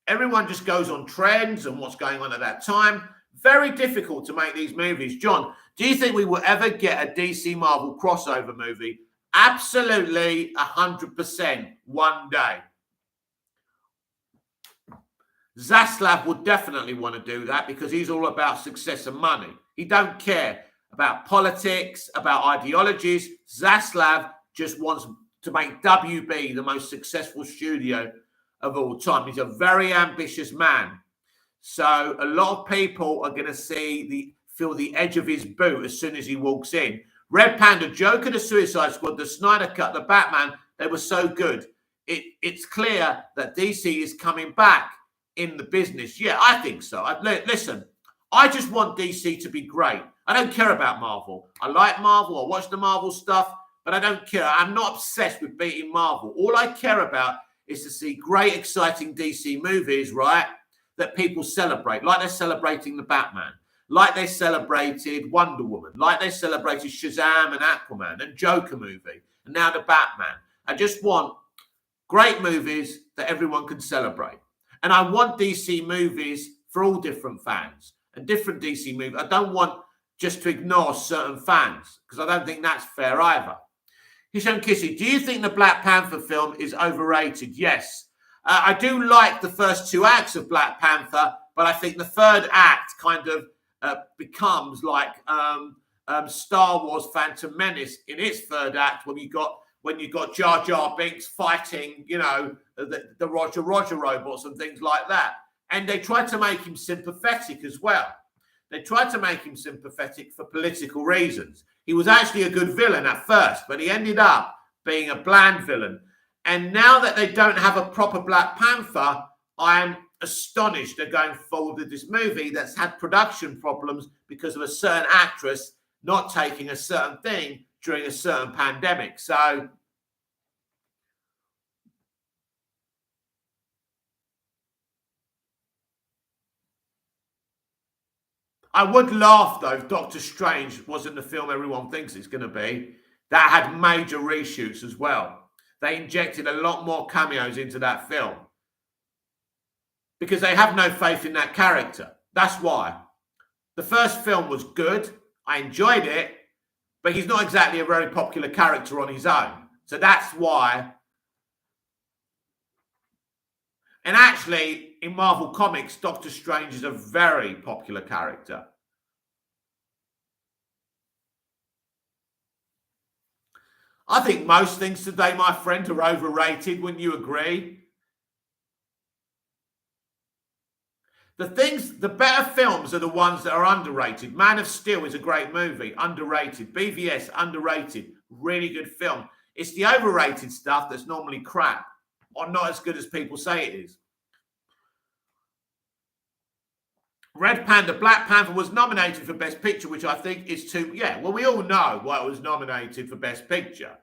Everyone just goes on trends and what's going on at that time. Very difficult to make these movies. John, do you think we will ever get a DC Marvel crossover movie? Absolutely, 100% one day. Zaslav would definitely want to do that because he's all about success and money. He don't care about politics, about ideologies. Zaslav just wants to make WB the most successful studio of all time. He's a very ambitious man. So a lot of people are going to feel the edge of his boot as soon as he walks in. Red Panda, Joker, the Suicide Squad, the Snyder Cut, the Batman, they were so good. It's clear that DC is coming back in the business. Yeah, I think so. Listen, I just want DC to be great. I don't care about Marvel. I like Marvel. I watch the Marvel stuff, but I don't care. I'm not obsessed with beating Marvel. All I care about is to see great, exciting DC movies, right, that people celebrate, like they're celebrating the Batman, like they celebrated Wonder Woman, like they celebrated Shazam and Aquaman and Joker movie, and now the Batman. I just want great movies that everyone can celebrate. And I want DC movies for all different fans and different DC movies. I don't want just to ignore certain fans because I don't think that's fair either. Hisham Kissy, do you think the Black Panther film is overrated? Yes. I do like the first two acts of Black Panther, but I think the third act kind of becomes like Star Wars Phantom Menace in its third act when you got Jar Jar Binks fighting, the Roger robots and things like that. And they tried to make him sympathetic as well. They tried to make him sympathetic for political reasons. He was actually a good villain at first, but he ended up being a bland villain. And now that they don't have a proper Black Panther, I am astonished they're going forward with this movie that's had production problems because of a certain actress not taking a certain thing during a certain pandemic. So I would laugh, though, if Doctor Strange wasn't the film everyone thinks it's going to be. That had major reshoots as well. They injected a lot more cameos into that film because they have no faith in that character. That's why. The first film was good. I enjoyed it, but he's not exactly a very popular character on his own. So that's why. And actually, in Marvel Comics, Doctor Strange is a very popular character. I think most things today, my friend, are overrated. Wouldn't you agree? The better films are the ones that are underrated. Man of Steel is a great movie, underrated. BVS, underrated, really good film. It's the overrated stuff that's normally crap or not as good as people say it is. Red Panda, Black Panther was nominated for Best Picture, which I think is too... Yeah, well, we all know why it was nominated for Best Picture.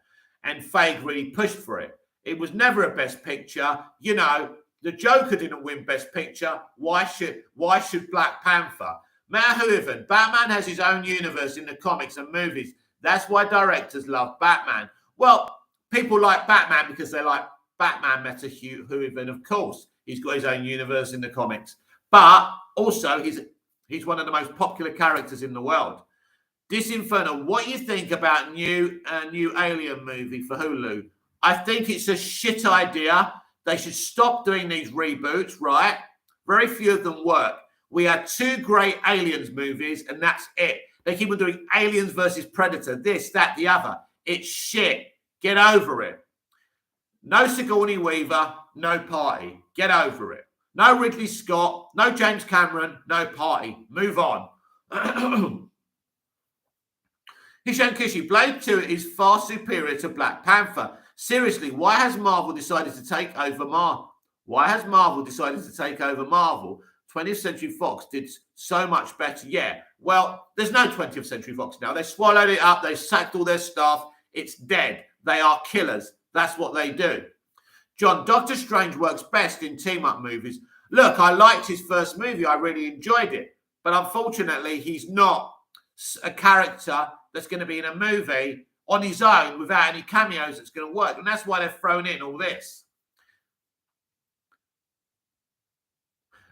And Feige really pushed for it. It was never a Best Picture. You know, the Joker didn't win Best Picture. Why should Black Panther? Matt Hooven, Batman has his own universe in the comics and movies. That's why directors love Batman. Well, people like Batman because they like Batman. Meta Hooven, of course. He's got his own universe in the comics. But also, he's one of the most popular characters in the world. Disinferno, what do you think about new Alien movie for Hulu? I think it's a shit idea. They should stop doing these reboots, right? Very few of them work. We had 2 great Aliens movies, and that's it. They keep on doing Aliens versus Predator, this, that, the other. It's shit. Get over it. No Sigourney Weaver, no party. Get over it. No Ridley Scott, no James Cameron, no party. Move on. Hisham Kishi, Blade 2 is far superior to Black Panther. Seriously, why has Marvel decided to take over Marvel? 20th Century Fox did so much better. Yeah, well, there's no 20th Century Fox now. They swallowed it up. They sacked all their staff. It's dead. They are killers. That's what they do. John, Doctor Strange works best in team-up movies. Look, I liked his first movie. I really enjoyed it. But unfortunately, he's not a character that's going to be in a movie on his own without any cameos that's going to work. And that's why they've thrown in all this.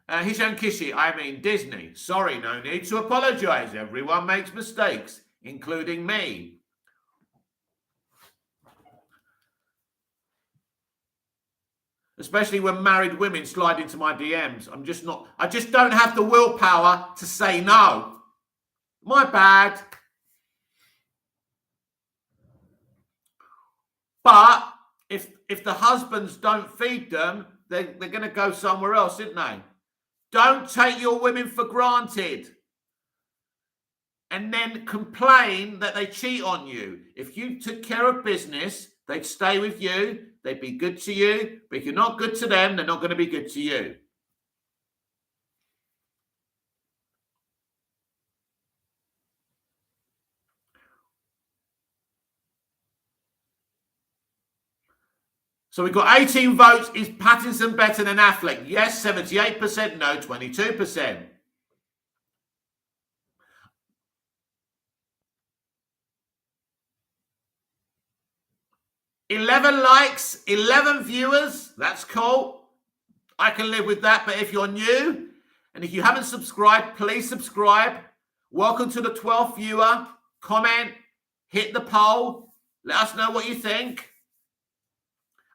Hisham Kishi, I mean Disney. Sorry, no need to apologize. Everyone makes mistakes, including me. Especially when married women slide into my DMs. I just don't have the willpower to say no. My bad. But if the husbands don't feed them, they're going to go somewhere else, isn't they? Don't take your women for granted and then complain that they cheat on you. If you took care of business, they'd stay with you. They'd be good to you. But if you're not good to them, they're not going to be good to you. So we've got 18 votes. Is Pattinson better than Affleck? Yes, 78%. No, 22%. $11 likes, 11 viewers. That's cool. I can live with that. But if you're new and if you haven't subscribed, please subscribe. Welcome to the 12th viewer. Comment, hit the poll. Let us know what you think.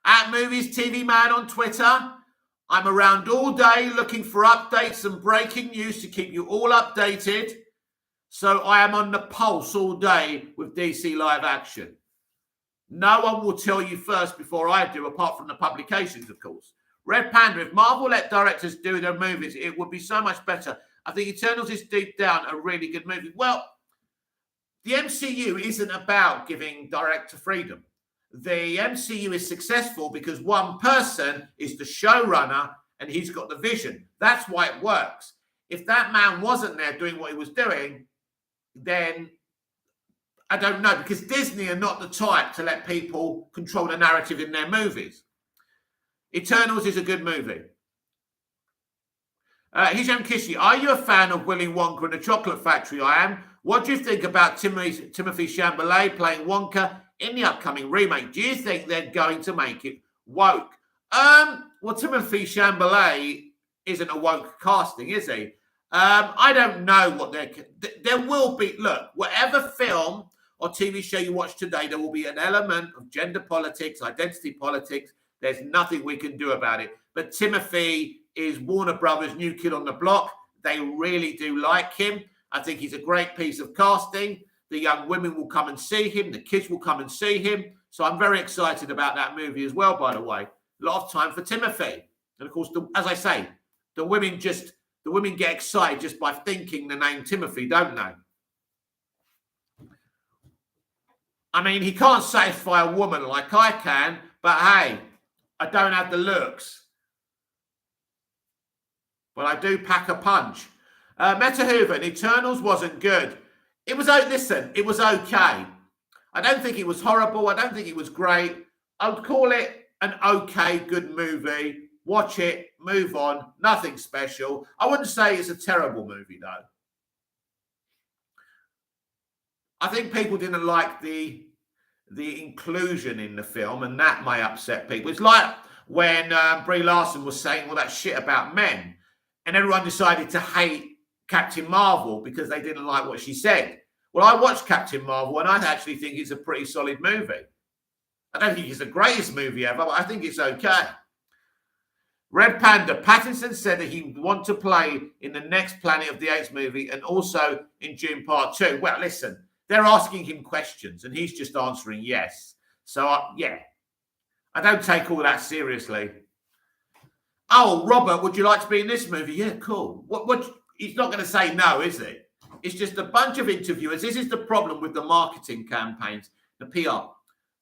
At Movies TV Man on Twitter. I'm around all day looking for updates and breaking news to keep you all updated. So I am on the pulse all day with DC live action. No one will tell you first before I do, apart from the publications, of course. Red Panda, if Marvel let directors do their movies, it would be so much better. I think Eternals is deep down a really good movie. Well, the MCU isn't about giving director freedom. The MCU is successful because one person is the showrunner and he's got the vision. That's why it works. If that man wasn't there doing what he was doing, then I don't know, because Disney are not the type to let people control the narrative in their movies. Eternals is a good movie. Hisham Kishi, are you a fan of Willy Wonka and the Chocolate Factory? I am. What do you think about Timothée Chalamet playing Wonka in the upcoming remake? Do you think they're going to make it woke? Well, Timothée Chalamet isn't a woke casting, is he? I don't know what there will be. Look, whatever film or TV show you watch today, there will be an element of gender politics, identity politics. There's nothing we can do about it. But Timothy is Warner Brothers' new kid on the block. They really do like him. I think he's a great piece of casting. The young women will come and see him. The kids will come and see him. So I'm very excited about that movie as well, by the way. A lot of time for Timothy. And of course, as I say, the women get excited just by thinking the name Timothy, don't they? I mean, he can't satisfy a woman like I can, but hey, I don't have the looks. But I do pack a punch. Meta Hoover, Eternals wasn't good. It was okay. I don't think it was horrible. I don't think it was great. I would call it an okay, good movie. Watch it, move on. Nothing special. I wouldn't say it's a terrible movie, though. I think people didn't like the inclusion in the film, and that may upset people. It's like when Brie Larson was saying all that shit about men, and everyone decided to hate Captain Marvel because they didn't like what she said. Well, I watched Captain Marvel, and I actually think it's a pretty solid movie. I don't think it's the greatest movie ever, but I think it's okay. Red Panda, Pattinson said that he would want to play in the next Planet of the Apes movie and also in Dune Part 2. Well, listen, they're asking him questions, and he's just answering yes. So, yeah, I don't take all that seriously. Oh, Robert, would you like to be in this movie? Yeah, cool. What? He's not going to say no, is he? It's just a bunch of interviewers. This is the problem with the marketing campaigns, the PR.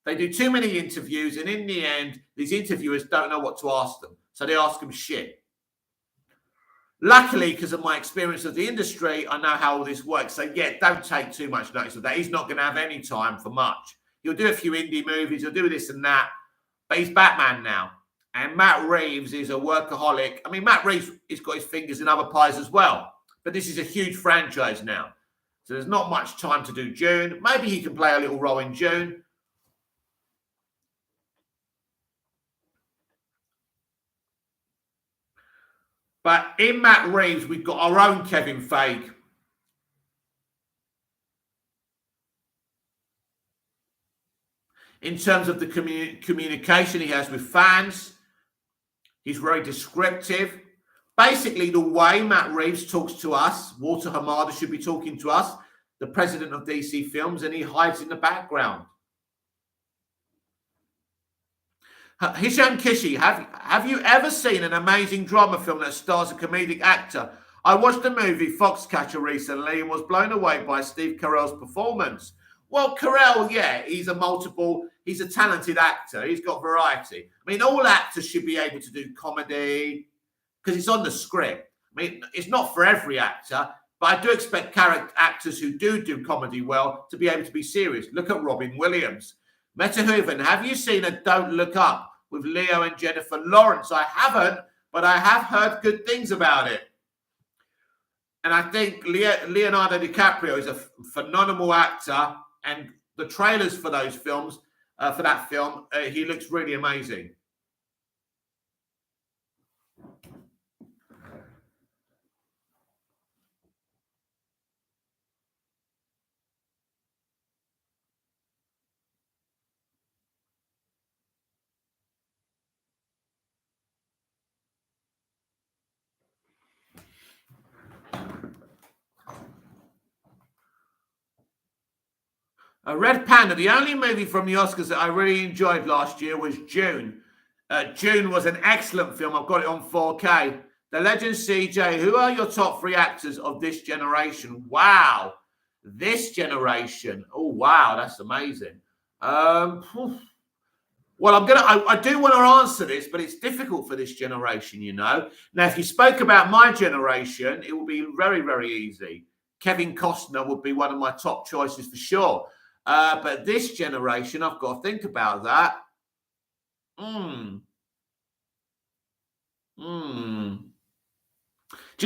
They do too many interviews, and in the end, these interviewers don't know what to ask them. So they ask them shit. Luckily, because of my experience of the industry, I know how all this works. So, yeah, don't take too much notice of that. He's not going to have any time for much. He'll do a few indie movies. He'll do this and that. But he's Batman now. And Matt Reeves is a workaholic. I mean, Matt Reeves has got his fingers in other pies as well. But this is a huge franchise now. So there's not much time to do June. Maybe he can play a little role in June. But in Matt Reeves, we've got our own Kevin Feige. In terms of the communication he has with fans, he's very descriptive. Basically, the way Matt Reeves talks to us, Walter Hamada should be talking to us, the president of DC Films, and he hides in the background. Hisham Kishi, have you ever seen an amazing drama film that stars a comedic actor? I watched the movie Foxcatcher recently and was blown away by Steve Carell's performance. Well, Carell, yeah, he's a talented actor. He's got variety. I mean, all actors should be able to do comedy because it's on the script. I mean, it's not for every actor, but I do expect character actors who do comedy well to be able to be serious. Look at Robin Williams. Meta Hooven, have you seen a Don't Look Up with Leo and Jennifer Lawrence? I haven't, but I have heard good things about it. And I think Leonardo DiCaprio is a phenomenal actor, and the trailers for those films, for that film, he looks really amazing. Red Panda, the only movie from the Oscars that I really enjoyed last year was June. June was an excellent film. I've got it on 4K. The legend CJ, who are your top 3 actors of this generation? Wow. This generation. Oh, wow. That's amazing. Well, I do want to answer this, but it's difficult for this generation, you know. Now, if you spoke about my generation, it would be very, very easy. Kevin Costner would be one of my top choices for sure. But this generation, I've got to think about that. Do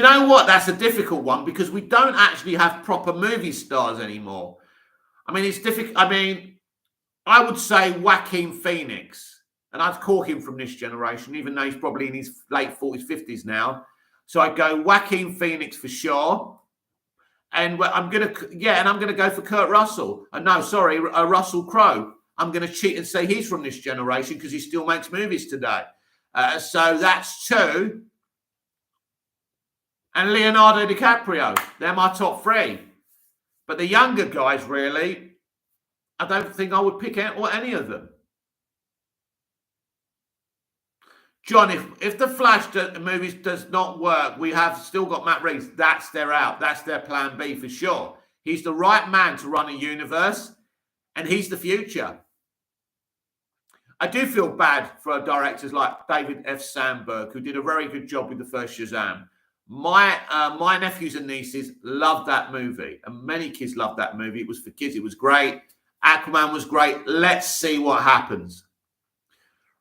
you know what? That's a difficult one because we don't actually have proper movie stars anymore. I mean, it's difficult. I mean, I would say Joaquin Phoenix, and I'd call him from this generation, even though he's probably in his late 40s, 50s now. So I'd go Joaquin Phoenix for sure. And I'm going to go for Kurt Russell. Russell Crowe. I'm going to cheat and say he's from this generation because he still makes movies today. So that's 2. And Leonardo DiCaprio. They're my top 3. But the younger guys, really, I don't think I would pick out any of them. John, if the Flash movies does not work, we have still got Matt Reeves. That's their out. That's their plan B for sure. He's the right man to run a universe, and he's the future. I do feel bad for directors like David F. Sandberg, who did a very good job with the first Shazam. My nephews and nieces loved that movie, and many kids loved that movie. It was for kids. It was great. Aquaman was great. Let's see what happens.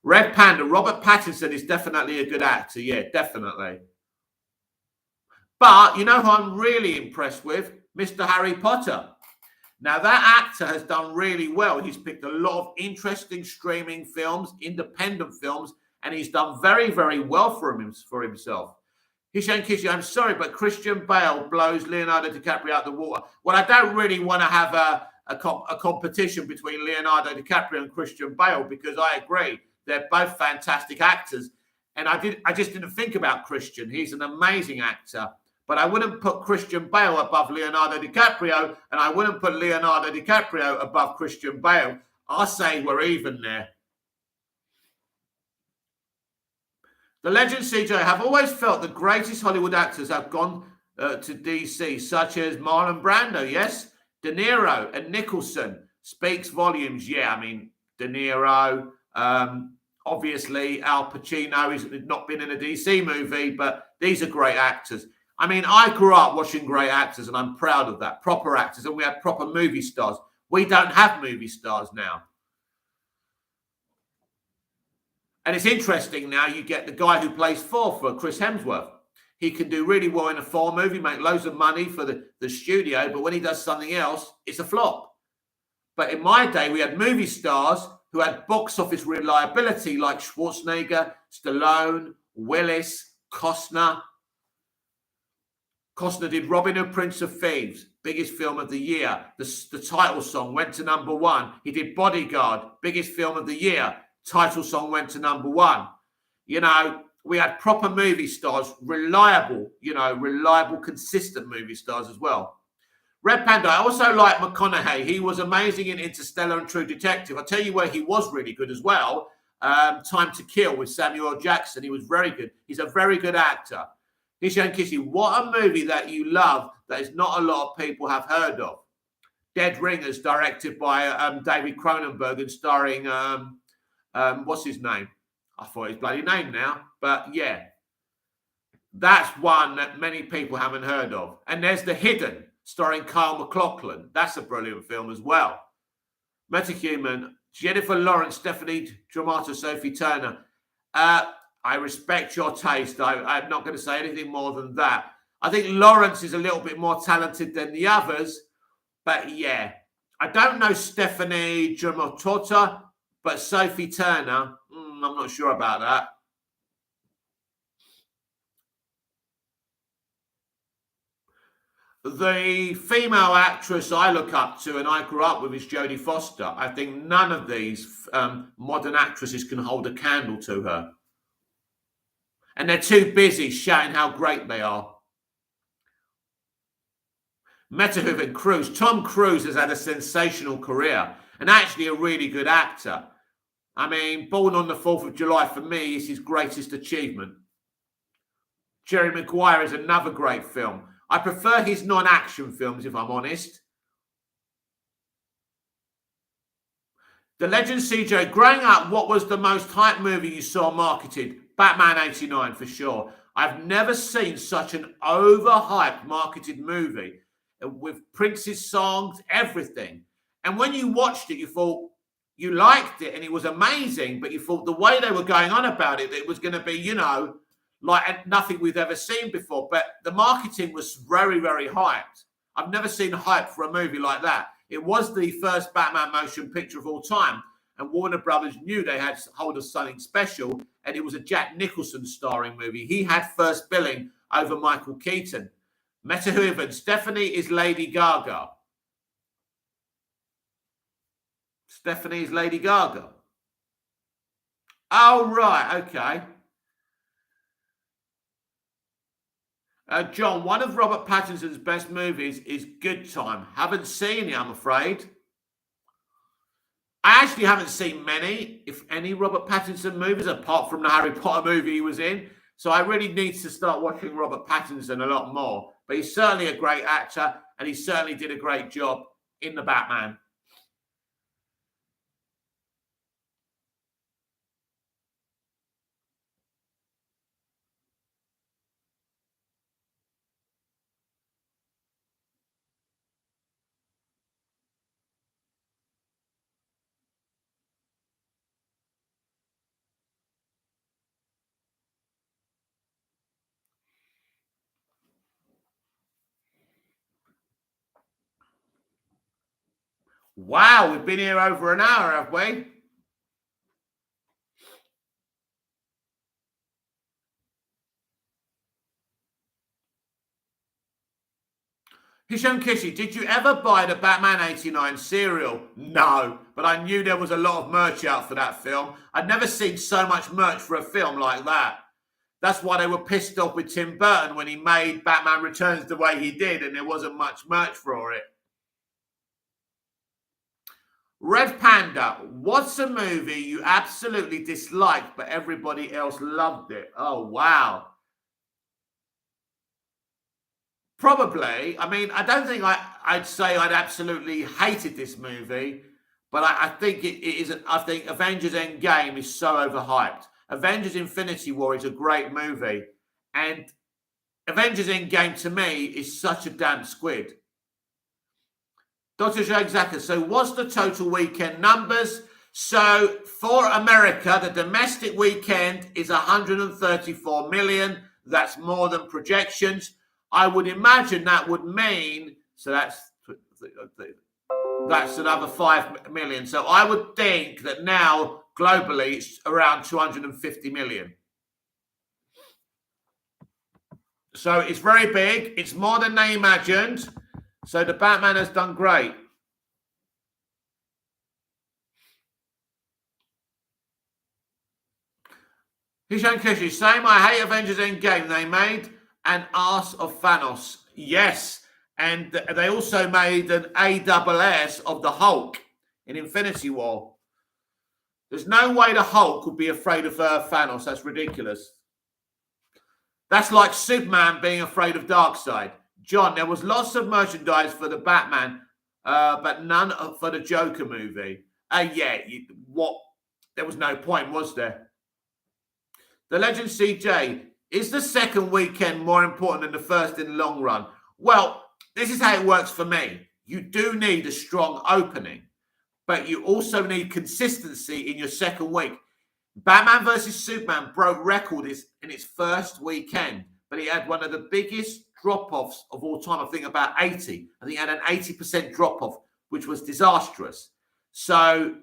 Red Panda, Robert Pattinson is definitely a good actor. Yeah, definitely. But you know who I'm really impressed with? Mr. Harry Potter. Now, that actor has done really well. He's picked a lot of interesting streaming films, independent films, and he's done very, very well for himself. Hisham Kishi, I'm sorry, but Christian Bale blows Leonardo DiCaprio out the water. Well, I don't really want to have a competition between Leonardo DiCaprio and Christian Bale because I agree. They're both fantastic actors. And I just didn't think about Christian. He's an amazing actor. But I wouldn't put Christian Bale above Leonardo DiCaprio, and I wouldn't put Leonardo DiCaprio above Christian Bale. I'll say we're even there. The legend CJ, have always felt the greatest Hollywood actors have gone to DC, such as Marlon Brando, yes? De Niro and Nicholson speaks volumes. Yeah, I mean, De Niro, obviously Al Pacino has not been in a DC movie, but these are great actors. I mean, I grew up watching great actors, and I'm proud of that. Proper actors, and we have proper movie stars. We don't have movie stars now. And it's interesting now, you get the guy who plays Thor for Chris Hemsworth. He can do really well in a Thor movie, make loads of money for the studio, but when he does something else, it's a flop. But in my day, we had movie stars who had box office reliability like Schwarzenegger, Stallone, Willis, Costner. Costner did Robin Hood, Prince of Thieves, biggest film of the year. The title song went to #1. He did Bodyguard, biggest film of the year. Title song went to #1. You know, we had proper movie stars, reliable, consistent movie stars as well. Red Panda, I also like McConaughey. He was amazing in Interstellar and True Detective. I'll tell you where he was really good as well. Time to Kill with Samuel L. Jackson. He was very good. He's a very good actor. Nishan Kishi, what a movie that you love that is not a lot of people have heard of. Dead Ringers, directed by David Cronenberg and starring, what's his name? I thought his bloody name now. But yeah, that's one that many people haven't heard of. And there's The Hidden, starring Kyle MacLachlan. That's a brilliant film as well. Metahuman, Jennifer Lawrence, Stephanie D'Amato, Sophie Turner. I respect your taste. I'm not going to say anything more than that. I think Lawrence is a little bit more talented than the others. But yeah, I don't know Stephanie D'Amato, but Sophie Turner, I'm not sure about that. The female actress I look up to and I grew up with is Jodie Foster. I think none of these modern actresses can hold a candle to her. And they're too busy shouting how great they are. Metahuven Cruise. Tom Cruise has had a sensational career and actually a really good actor. I mean, Born on the 4th of July for me is his greatest achievement. Jerry Maguire is another great film. I prefer his non-action films, if I'm honest. The Legend CJ, growing up, what was the most hyped movie you saw marketed? Batman 89, for sure. I've never seen such an overhyped marketed movie with Prince's songs, everything. And when you watched it, you thought you liked it and it was amazing, but you thought the way they were going on about it, it was going to be, you know, like nothing we've ever seen before. But the marketing was very, very hyped. I've never seen hype for a movie like that. It was the first Batman motion picture of all time. And Warner Brothers knew they had hold of something special. And it was a Jack Nicholson starring movie. He had first billing over Michael Keaton. Meta Hooven, Stephanie is Lady Gaga. Stephanie is Lady Gaga. Oh, right. Okay. John, one of Robert Pattinson's best movies is Good Time. Haven't seen it, I'm afraid. I actually haven't seen many, if any, Robert Pattinson movies, apart from the Harry Potter movie he was in. So I really need to start watching Robert Pattinson a lot more. But he's certainly a great actor, and he certainly did a great job in The Batman. Wow, we've been here over an hour, have we? Hisham Kishi, did you ever buy the Batman 89 cereal? No, but I knew there was a lot of merch out for that film. I'd never seen so much merch for a film like that. That's why they were pissed off with Tim Burton when he made Batman Returns the way he did, and there wasn't much merch for it. Red Panda, what's a movie you absolutely disliked but everybody else loved it? Oh, wow. Probably. I mean, I don't think I'd say I'd absolutely hated this movie, but I think it is. I think Avengers Endgame is so overhyped. Avengers Infinity War is a great movie, and Avengers Endgame to me is such a damn squid. Dr. Jake Zaka, so what's the total weekend numbers? So for America, the domestic weekend is 134 million. That's more than projections. I would imagine that would mean, so that's another 5 million. So I would think that now globally it's around 250 million. So it's very big. It's more than they imagined. So the Batman has done great. Hisham Kishi, same. I hate Avengers Endgame. They made an arse of Thanos. Yes. And they also made an ASS of the Hulk in Infinity War. There's no way the Hulk would be afraid of Thanos. That's ridiculous. That's like Superman being afraid of Darkseid. John, there was lots of merchandise for the Batman, but none for the Joker movie. There was no point, was there? The Legend CJ, is the second weekend more important than the first in the long run? Well, this is how it works for me. You do need a strong opening, but you also need consistency in your second week. Batman vs. Superman broke records in its first weekend, but it had one of the biggest drop-offs of all time. I think about 80. I think it had an 80% drop-off, which was disastrous. So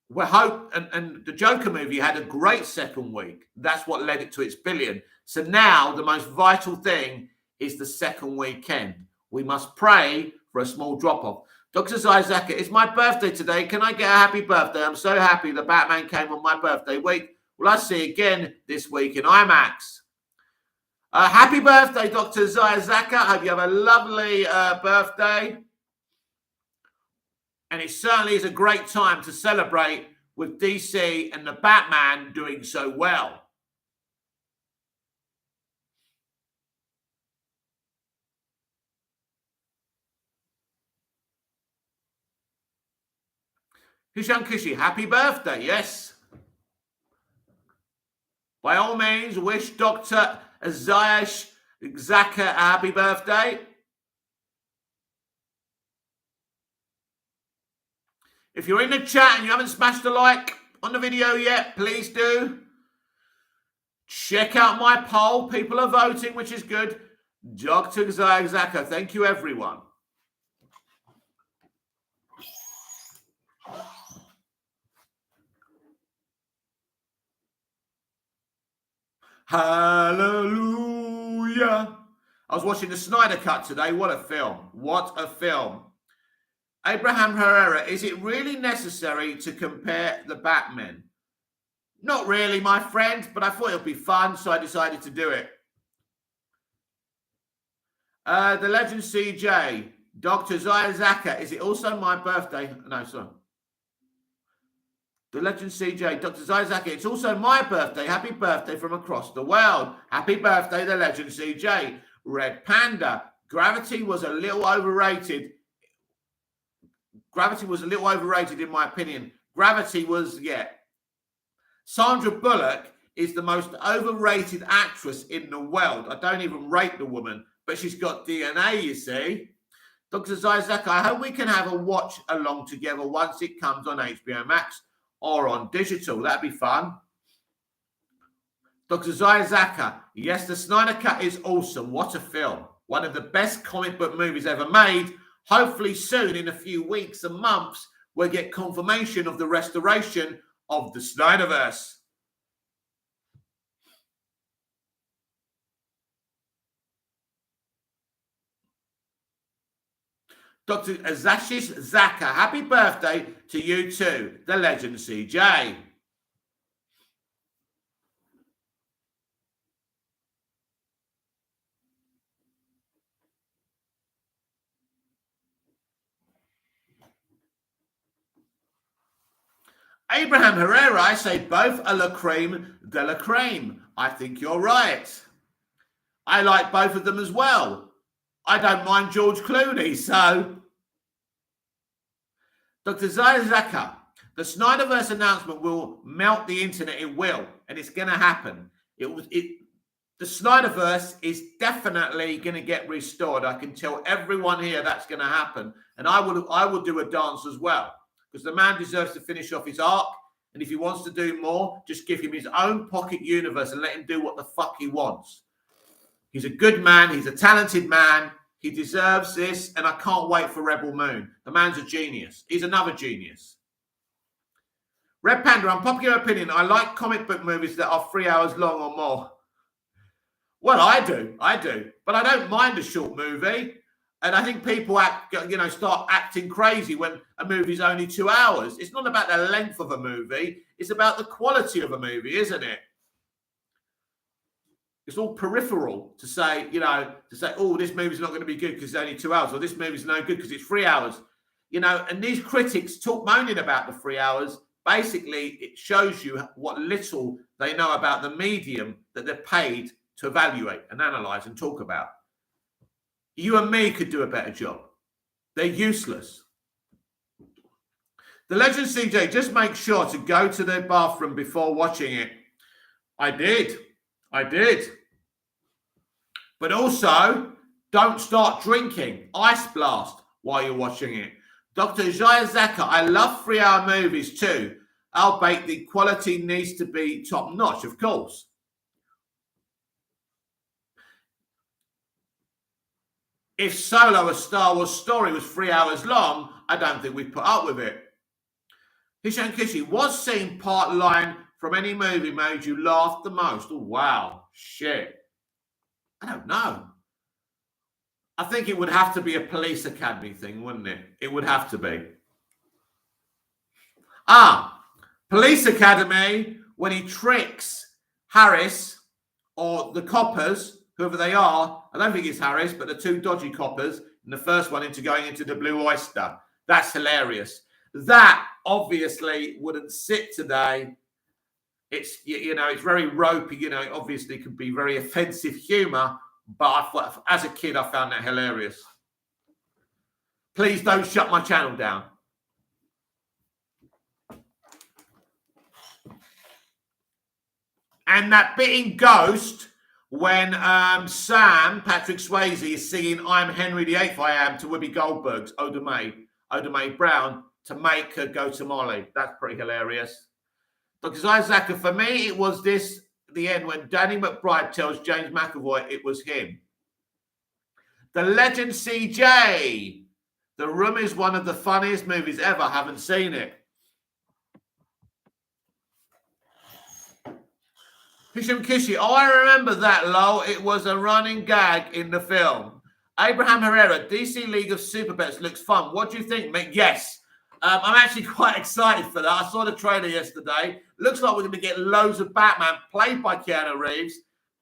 we hope, and the Joker movie had a great second week. That's what led it to its billion. So now the most vital thing is the second weekend. We must pray for a small drop-off. Dr. Zayzaka, it's my birthday today. Can I get a happy birthday? I'm so happy the Batman came on my birthday week. Will I see you again this week in IMAX? Happy birthday, Dr. Zayzaka. I hope you have a lovely birthday. And it certainly is a great time to celebrate with DC and the Batman doing so well. Hishan Kishi, happy birthday, yes. By all means, wish Dr. Azayash Zaka a happy birthday. If you're in the chat and you haven't smashed a like on the video yet, please do. Check out my poll. People are voting, which is good. Dr. Zaka, thank you, everyone. Hallelujah. I was watching the Snyder Cut today. What a film. What a film. Abraham Herrera, is it really necessary to compare the Batmen? Not really, my friend, but I thought it would be fun, so I decided to do it. The Legend CJ, Dr. Zayazaka, is it also my birthday? No, sorry. The Legend CJ, Dr. Zayazaka, it's also my birthday. Happy birthday from across the world. Happy birthday, the Legend CJ. Red Panda, Gravity was a little overrated. Gravity was a little overrated, in my opinion. Gravity was, yeah. Sandra Bullock is the most overrated actress in the world. I don't even rate the woman, but she's got DNA, you see. Dr. Zayazaka, I hope we can have a watch along together once it comes on HBO Max or on digital. That'd be fun. Dr. Zayazaka, yes, the Snyder Cut is awesome. What a film. One of the best comic book movies ever made. Hopefully soon, in a few weeks and months, we'll get confirmation of the restoration of the Snyderverse. Dr. Azashis Zaka, happy birthday to you too, the Legend CJ. Abraham Herrera, I say both are la creme de la creme. I think you're right. I like both of them as well. I don't mind George Clooney, so. Dr. Zayazaka, the Snyderverse announcement will melt the internet. It will, and it's going to happen. The Snyderverse is definitely going to get restored. I can tell everyone here that's going to happen, and I will do a dance as well. Because the man deserves to finish off his arc. And if he wants to do more, just give him his own pocket universe and let him do what the fuck he wants. He's a good man. He's a talented man. He deserves this. And I can't wait for Rebel Moon. The man's a genius. He's another genius. Red Panda, unpopular opinion. I like comic book movies that are 3 hours long or more. Well, I do. But I don't mind a short movie. And I think people start acting crazy when a movie's only 2 hours. It's not about the length of a movie. It's about the quality of a movie, isn't it? It's all peripheral to say, oh, this movie's not going to be good because it's only 2 hours, or this movie's no good because it's 3 hours. And these critics talk moaning about the 3 hours. Basically, it shows you what little they know about the medium that they're paid to evaluate and analyze and talk about. You and me could do a better job. They're useless. The Legend CJ, just make sure to go to the bathroom before watching it. I did. But also, don't start drinking Ice Blast while you're watching it. Dr. Zayazaka, I love 3 hour movies too. Albeit the quality needs to be top notch, of course. If Solo, a Star Wars story, was 3 hours long, I don't think we'd put up with it. Hishan Kishi, what scene, part, line from any movie made you laugh the most? Oh, wow. Shit. I don't know. I think it would have to be a Police Academy thing, wouldn't it? It would have to be. Police Academy, when he tricks Harris or the coppers, whoever they are, I don't think it's Harris, but the two dodgy coppers, and the first one into going into the Blue Oyster. That's hilarious. That obviously wouldn't sit today. It's, it's very ropey, it obviously could be very offensive humor, but I thought, as a kid, I found that hilarious. Please don't shut my channel down. And that bit in Ghost when Sam, Patrick Swayze, is singing I'm Henry VIII, I Am to Whoopi Goldberg's Oda Mae Brown to make her go to Molly. That's pretty hilarious. Dr. Isaac, for me, it was this, the end, when Danny McBride tells James McAvoy it was him. The Legend CJ. The Room is one of the funniest movies ever. Haven't seen it. Hisham Kishi. Oh, I remember that, Lowell. It was a running gag in the film. Abraham Herrera. DC League of Super Pets looks fun. What do you think, Mick? Yes. I'm actually quite excited for that. I saw the trailer yesterday. Looks like we're going to get loads of Batman played by Keanu Reeves.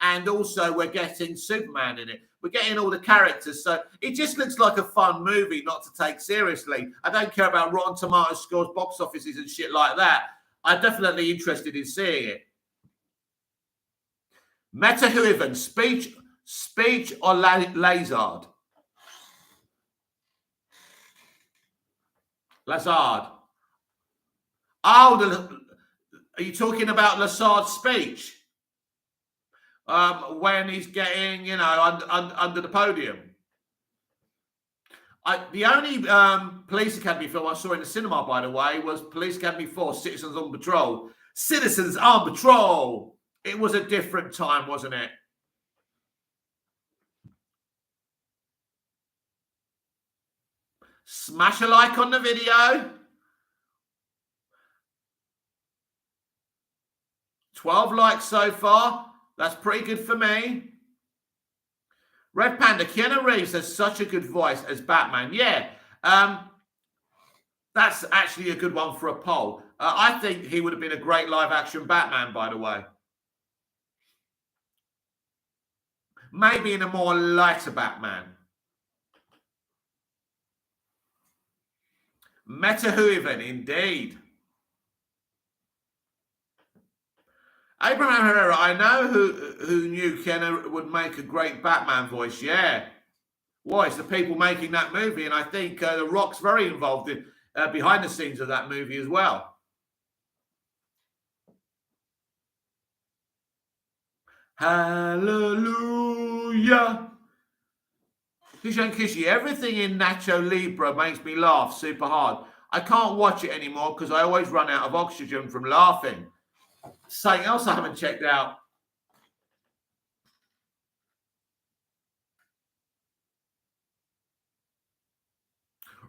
And also we're getting Superman in it. We're getting all the characters. So it just looks like a fun movie not to take seriously. I don't care about Rotten Tomatoes scores, box offices and shit like that. I'm definitely interested in seeing it. Meta Huiven, speech or Lazard? Lazard. Oh, are you talking about Lazard's speech? When he's getting, you know, under the podium. The only Police Academy film I saw in the cinema, by the way, was Police Academy 4, Citizens on Patrol. Citizens on Patrol. It was a different time, wasn't it? Smash a like on the video. 12 likes so far. That's pretty good for me. Red Panda, Keanu Reeves has such a good voice as Batman. Yeah, that's actually a good one for a poll. I think he would have been a great live-action Batman, by the way. Maybe in a more lighter Batman. Meta Huiven, indeed. Abraham Herrera, I know who knew Keanu would make a great Batman voice. Yeah. Well, it's the people making that movie, and I think The Rock's very involved in behind the scenes of that movie as well. Hallelujah. Kishan Kishi, everything in Nacho Libre makes me laugh super hard. I can't watch it anymore because I always run out of oxygen from laughing. Something else I haven't checked out.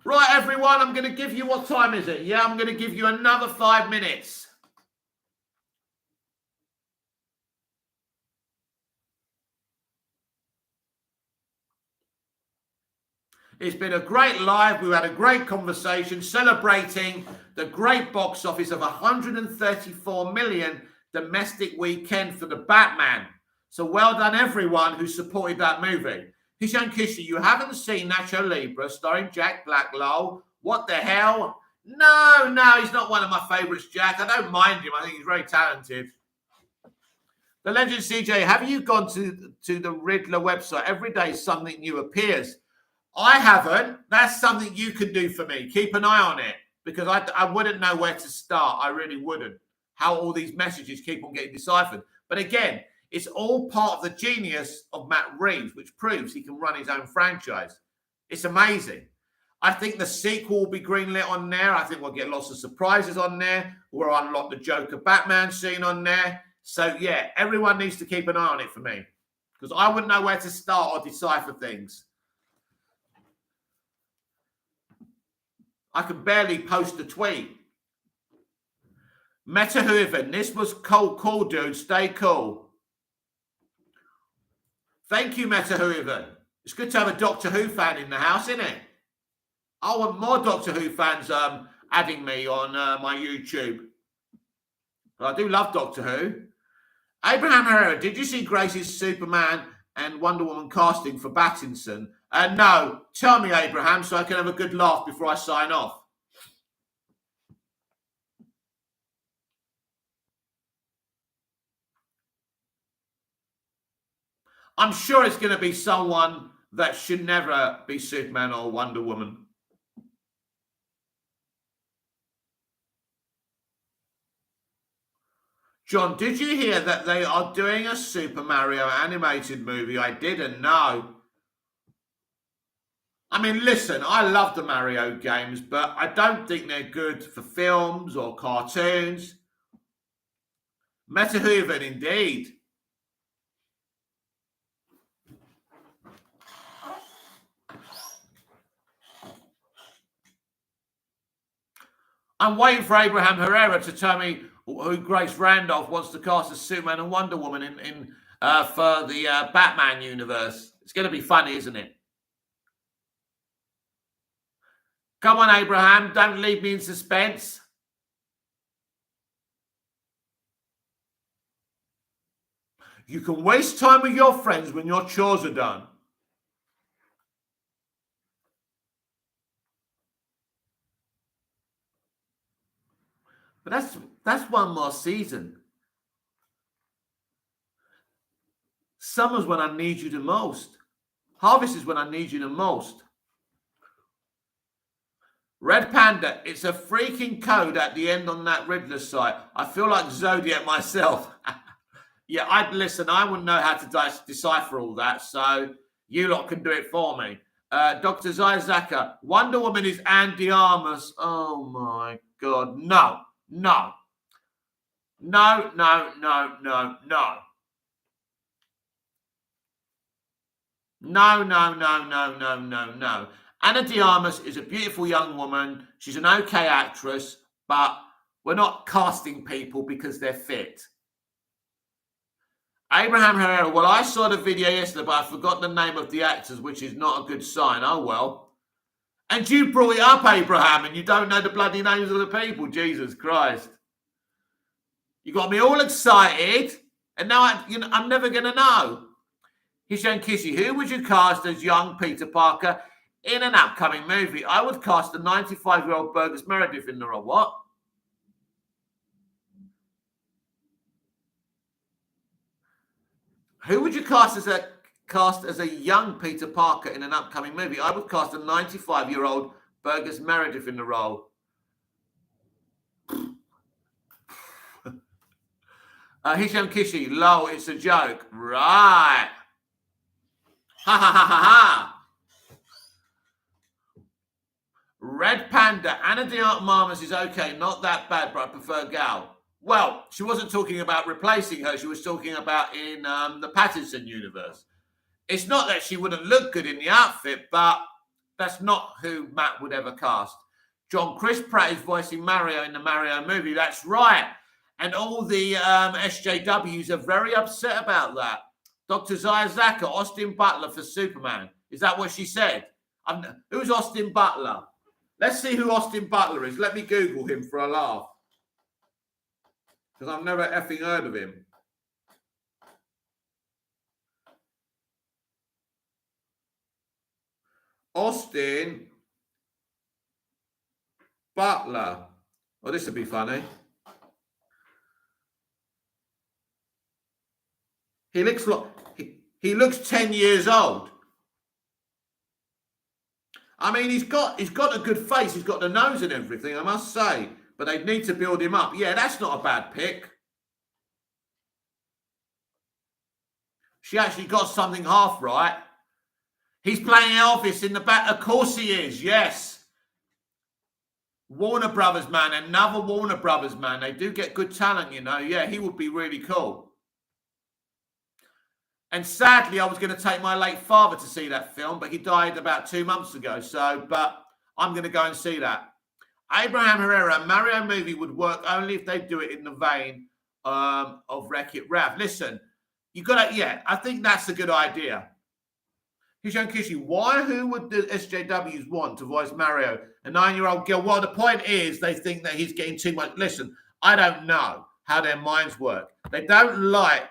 Right, everyone, I'm going to give you, what time is it? Yeah, I'm going to give you another 5 minutes. It's been a great live. We've had a great conversation celebrating the great box office of 134 million domestic weekend for the Batman. So well done, everyone who supported that movie. Hishan Kishi, you haven't seen Nacho Libre starring Jack Black, lol. What the hell? No, he's not one of my favorites, Jack. I don't mind him. I think he's very talented. The Legend CJ, have you gone to the Riddler website? Every day something new appears. I haven't. That's something you can do for me. Keep an eye on it, because I wouldn't know where to start. I really wouldn't. How all these messages keep on getting deciphered. But again, it's all part of the genius of Matt Reeves, which proves he can run his own franchise. It's amazing. I think the sequel will be greenlit on there. I think we'll get lots of surprises on there. We'll unlock the Joker Batman scene on there. So, yeah, everyone needs to keep an eye on it for me, because I wouldn't know where to start or decipher things. I can barely post a tweet. Meta Hooven, this was cool, dude. Stay cool. Thank you, Meta Hooven. It's good to have a Doctor Who fan in the house, isn't it? I want more Doctor Who fans adding me on my YouTube. But I do love Doctor Who. Abraham Herrera, did you see Grace's Superman and Wonder Woman casting for Pattinson? No. Tell me, Abraham, so I can have a good laugh before I sign off. I'm sure it's going to be someone that should never be Superman or Wonder Woman. John, did you hear that they are doing a Super Mario animated movie? I didn't know. I mean, listen, I love the Mario games, but I don't think they're good for films or cartoons. Metahuven, indeed. I'm waiting for Abraham Herrera to tell me who Grace Randolph wants to cast as Superman and Wonder Woman for the Batman universe. It's going to be funny, isn't it? Come on, Abraham, don't leave me in suspense. You can waste time with your friends when your chores are done. But that's one more season. Summer's when I need you the most. Harvest is when I need you the most. Red Panda, it's a freaking code at the end on that Riddler site. I feel like Zodiac myself. Yeah, I wouldn't know how to decipher all that, so you lot can do it for me. Dr. Zayzaka, Wonder Woman is Andy Armas. Oh my God, no. No. No, no, no, no, no. No, no, no, no, no, no, no. Anna de Armas is a beautiful young woman. She's an okay actress, but we're not casting people because they're fit. Abraham Herrera, well, I saw the video yesterday, but I forgot the name of the actors, which is not a good sign. Oh, well. And you brought it up, Abraham, and you don't know the bloody names of the people. Jesus Christ. You got me all excited, and now I'm never going to know. Hisham Kishi, who would you cast as young Peter Parker in an upcoming movie? I would cast the 95-year-old Burgess Meredith in the role. What? Who would you cast as a young Peter Parker in an upcoming movie? I would cast a 95-year-old Burgess Meredith in the role. Hisham Kishi, lol, it's a joke. Right. Ha ha ha ha ha. Red Panda, Anna de Armas is okay, not that bad, but I prefer Gal. Well, she wasn't talking about replacing her. She was talking about in the Pattinson universe. It's not that she wouldn't look good in the outfit, but that's not who Matt would ever cast. John, Chris Pratt is voicing Mario in the Mario movie. That's right. And all the SJWs are very upset about that. Dr. Zayazaka, Austin Butler for Superman. Is that what she said? Who's Austin Butler? Let's see who Austin Butler is. Let me Google him for a laugh. Because I've never effing heard of him. Austin Butler. Oh, this would be funny. He looks like he looks 10 years old. I mean, he's got a good face. He's got the nose and everything, I must say. But they need to build him up. Yeah, that's not a bad pick. She actually got something half right. He's playing Elvis in the back. Of course he is, yes. Warner Brothers man, another Warner Brothers man. They do get good talent, you know. Yeah, he would be really cool. And sadly, I was going to take my late father to see that film, but he died about 2 months ago. But I'm going to go and see that. Abraham Herrera, a Mario movie would work only if they do it in the vein of Wreck-It Ralph. Listen, I think that's a good idea. Hisham Kishi, who would the SJWs want to voice Mario? A 9-year-old girl? Well, the point is they think that he's getting too much. Listen, I don't know how their minds work. They don't like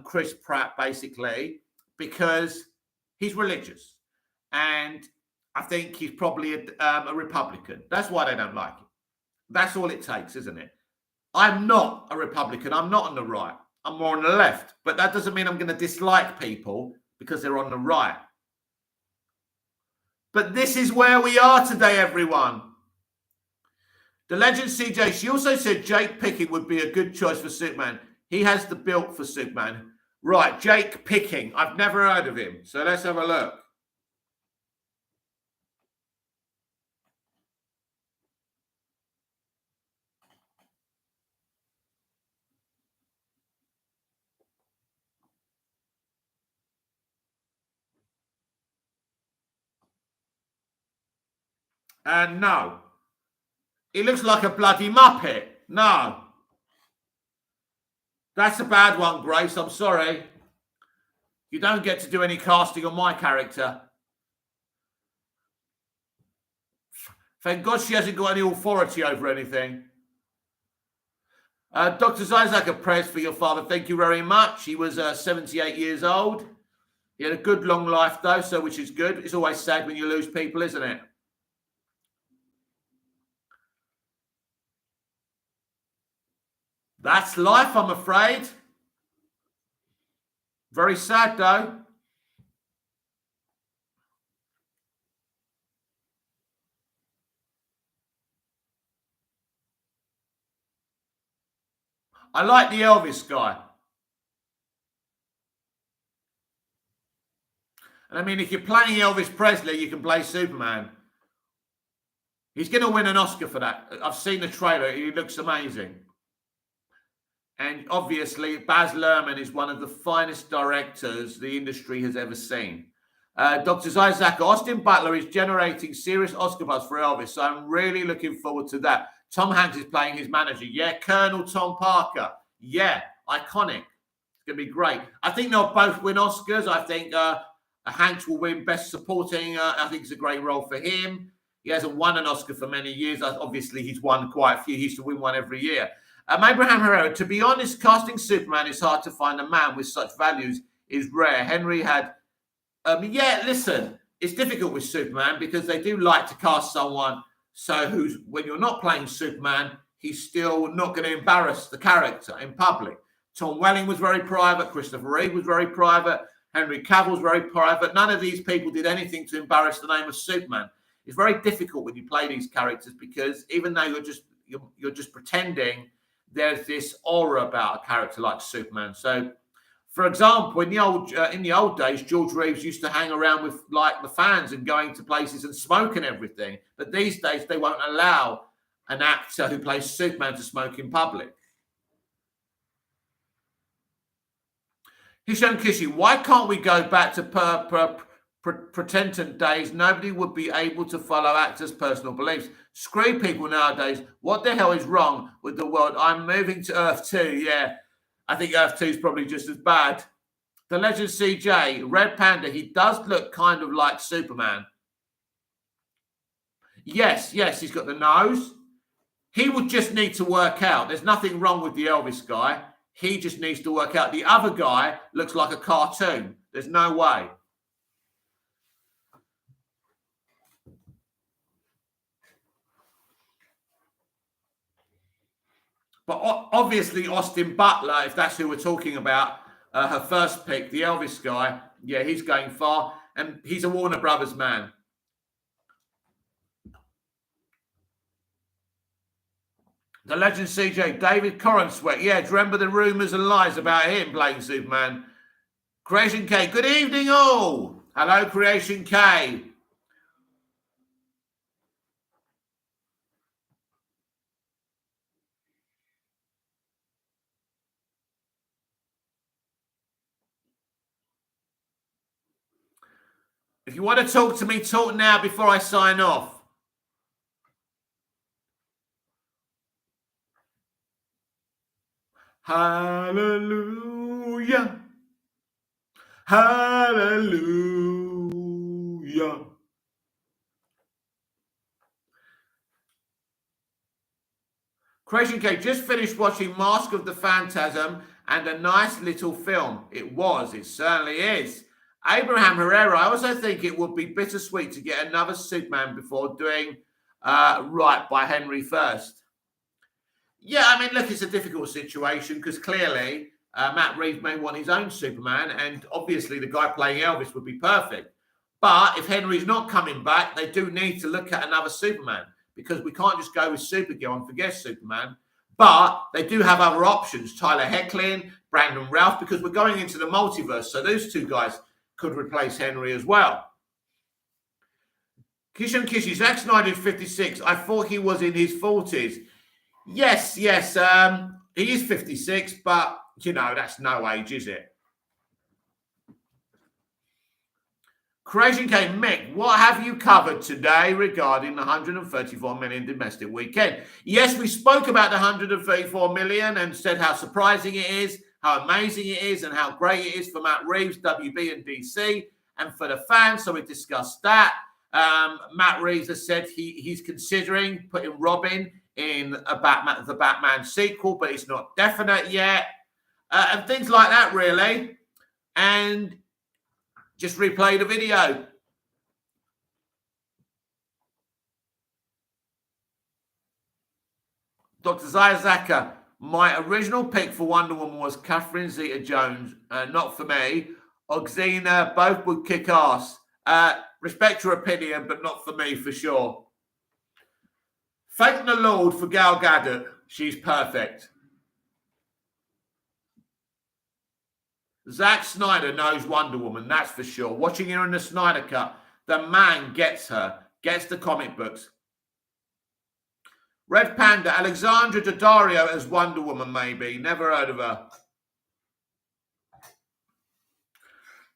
Chris Pratt, basically, because he's religious. And I think he's probably a Republican. That's why they don't like him. That's all it takes, isn't it? I'm not a Republican. I'm not on the right. I'm more on the left. But that doesn't mean I'm going to dislike people because they're on the right. But this is where we are today, everyone. The legend CJ, she also said Jake Picking would be a good choice for Superman. He has the build for Superman. Right, Jake Picking. I've never heard of him. So let's have a look. And no. He looks like a bloody Muppet. No. That's a bad one, Grace. I'm sorry. You don't get to do any casting on my character. Thank God she hasn't got any authority over anything. Dr. Zizak, prayers for your father. Thank you very much. He was 78 years old. He had a good long life, though, so which is good. It's always sad when you lose people, isn't it? That's life, I'm afraid. Very sad, though. I like the Elvis guy. And I mean, if you're playing Elvis Presley, you can play Superman. He's going to win an Oscar for that. I've seen the trailer. He looks amazing. And obviously, Baz Luhrmann is one of the finest directors the industry has ever seen. Dr. Isaac, Austin Butler is generating serious Oscar buzz for Elvis, so I'm really looking forward to that. Tom Hanks is playing his manager. Yeah, Colonel Tom Parker. Yeah, iconic. It's going to be great. I think they'll both win Oscars. I think Hanks will win Best Supporting. I think it's a great role for him. He hasn't won an Oscar for many years. Obviously, he's won quite a few. He used to win one every year. Abraham Herrera, to be honest, casting Superman is hard to find. A man with such values is rare. Henry had... yeah, listen, it's difficult with Superman because they do like to cast someone who's, when you're not playing Superman, he's still not going to embarrass the character in public. Tom Welling was very private. Christopher Reeve was very private. Henry Cavill was very private. None of these people did anything to embarrass the name of Superman. It's very difficult when you play these characters because even though you're just pretending, there's this aura about a character like Superman. So, for example, in the old days, George Reeves used to hang around with like the fans and going to places and smoke and everything. But these days, they won't allow an actor who plays Superman to smoke in public. Hisham Kishi, why can't we go back to pretendant days? Nobody would be able to follow actors' personal beliefs. Screw people nowadays. What the hell is wrong with the world? I'm moving to Earth 2. Yeah, I think Earth 2 is probably just as bad. The Legend CJ, Red Panda, he does look kind of like Superman. Yes, he's got the nose. He would just need to work out. There's nothing wrong with the Elvis guy. He just needs to work out. The other guy looks like a cartoon. There's no way. But obviously, Austin Butler, if that's who we're talking about, her first pick, the Elvis guy, yeah, he's going far. And he's a Warner Brothers man. The Legend CJ, David Corenswet. Yeah, do you remember the rumours and lies about him playing Superman? Creation K, good evening all. Hello, Creation K. If you want to talk to me, talk now before I sign off. Hallelujah. Hallelujah. Creation K, just finished watching Mask of the Phantasm and a nice little film. It certainly is. Abraham Herrera, I also think it would be bittersweet to get another Superman before doing right by Henry first. Yeah, I mean, look, it's a difficult situation because clearly Matt Reeves may want his own Superman, and obviously the guy playing Elvis would be perfect. But if Henry's not coming back, they do need to look at another Superman because we can't just go with Supergirl and forget Superman. But they do have other options, Tyler Hoechlin, Brandon Routh, because we're going into the multiverse. So those two guys could replace Henry as well. Kishan Kishi, Zack Snyder's 56. I thought he was in his 40s. Yes. He is 56, but, that's no age, is it? Creation K, Mick, what have you covered today regarding the 134 million domestic weekend? Yes, we spoke about the 134 million and said how surprising it is, how amazing it is, and how great it is for Matt Reeves, WB, and DC, and for the fans. So we discussed that. Matt Reeves has said he's considering putting Robin in the Batman sequel, but it's not definite yet, and things like that, really. And just replay the video. Dr. Zayazaka, my original pick for Wonder Woman was Catherine Zeta-Jones. Not for me. Oxena, both would kick ass. Respect your opinion, but not for me, for sure. Thank the Lord for Gal Gadot. She's perfect. Zack Snyder knows Wonder Woman, that's for sure. Watching her in the Snyder Cut, the man gets her, gets the comic books. Red Panda, Alexandra Daddario as Wonder Woman, maybe. Never heard of her.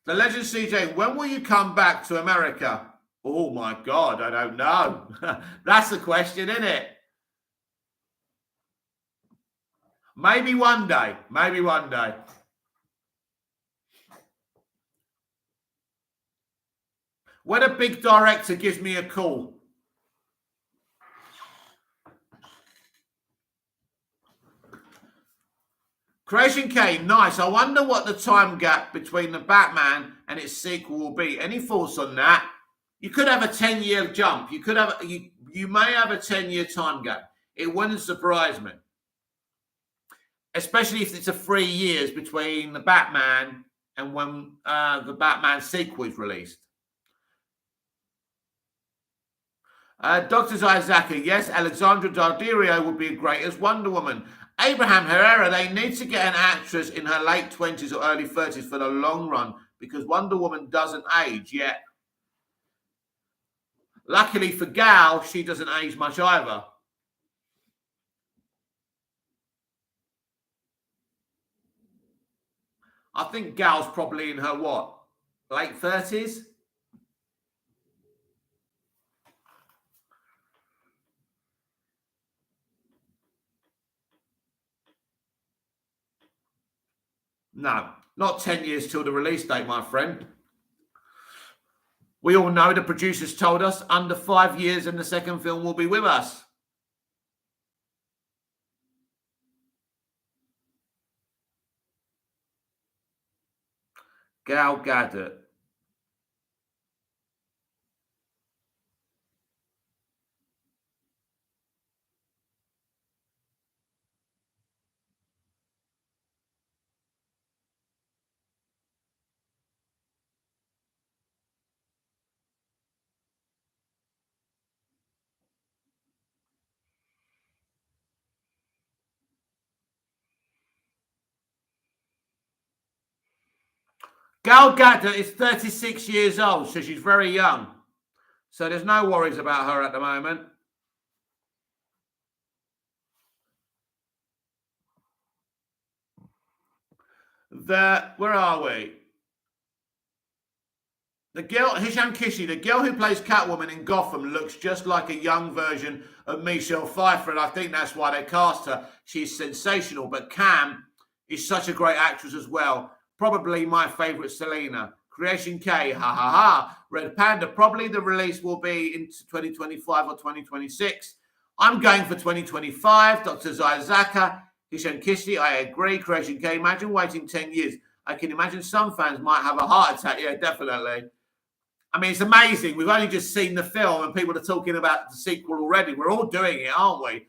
The Legend CJ, when will you come back to America? Oh, my God, I don't know. That's the question, isn't it? Maybe one day. Maybe one day. When a big director gives me a call. Creation K, nice. I wonder what the time gap between the Batman and its sequel will be. Any thoughts on that? You could have a 10-year jump. You may have a 10-year time gap. It wouldn't surprise me. Especially if it's a 3 years between the Batman and when the Batman sequel is released. Dr. Zayazaka, yes, Alexandra Daddario would be great as Wonder Woman. Abraham Herrera, they need to get an actress in her late 20s or early 30s for the long run because Wonder Woman doesn't age yet. Luckily for Gal, she doesn't age much either. I think Gal's probably in her what? Late 30s? No, not 10 years till the release date, my friend. We all know the producers told us under 5 years and the second film will be with us. Gal Gadot. Gal Gadot is 36 years old, so she's very young. So there's no worries about her at the moment. Where are we? The girl, Hisham Kishi, the girl who plays Catwoman in Gotham looks just like a young version of Michelle Pfeiffer, and I think that's why they cast her. She's sensational, but Cam is such a great actress as well. Probably my favourite Selena. Creation K, ha ha ha. Red Panda, probably the release will be in 2025 or 2026. I'm going for 2025. Dr. Zayazaka, Hisham Kishi, I agree. Creation K, imagine waiting 10 years. I can imagine some fans might have a heart attack. Yeah, definitely. I mean, it's amazing. We've only just seen the film and people are talking about the sequel already. We're all doing it, aren't we?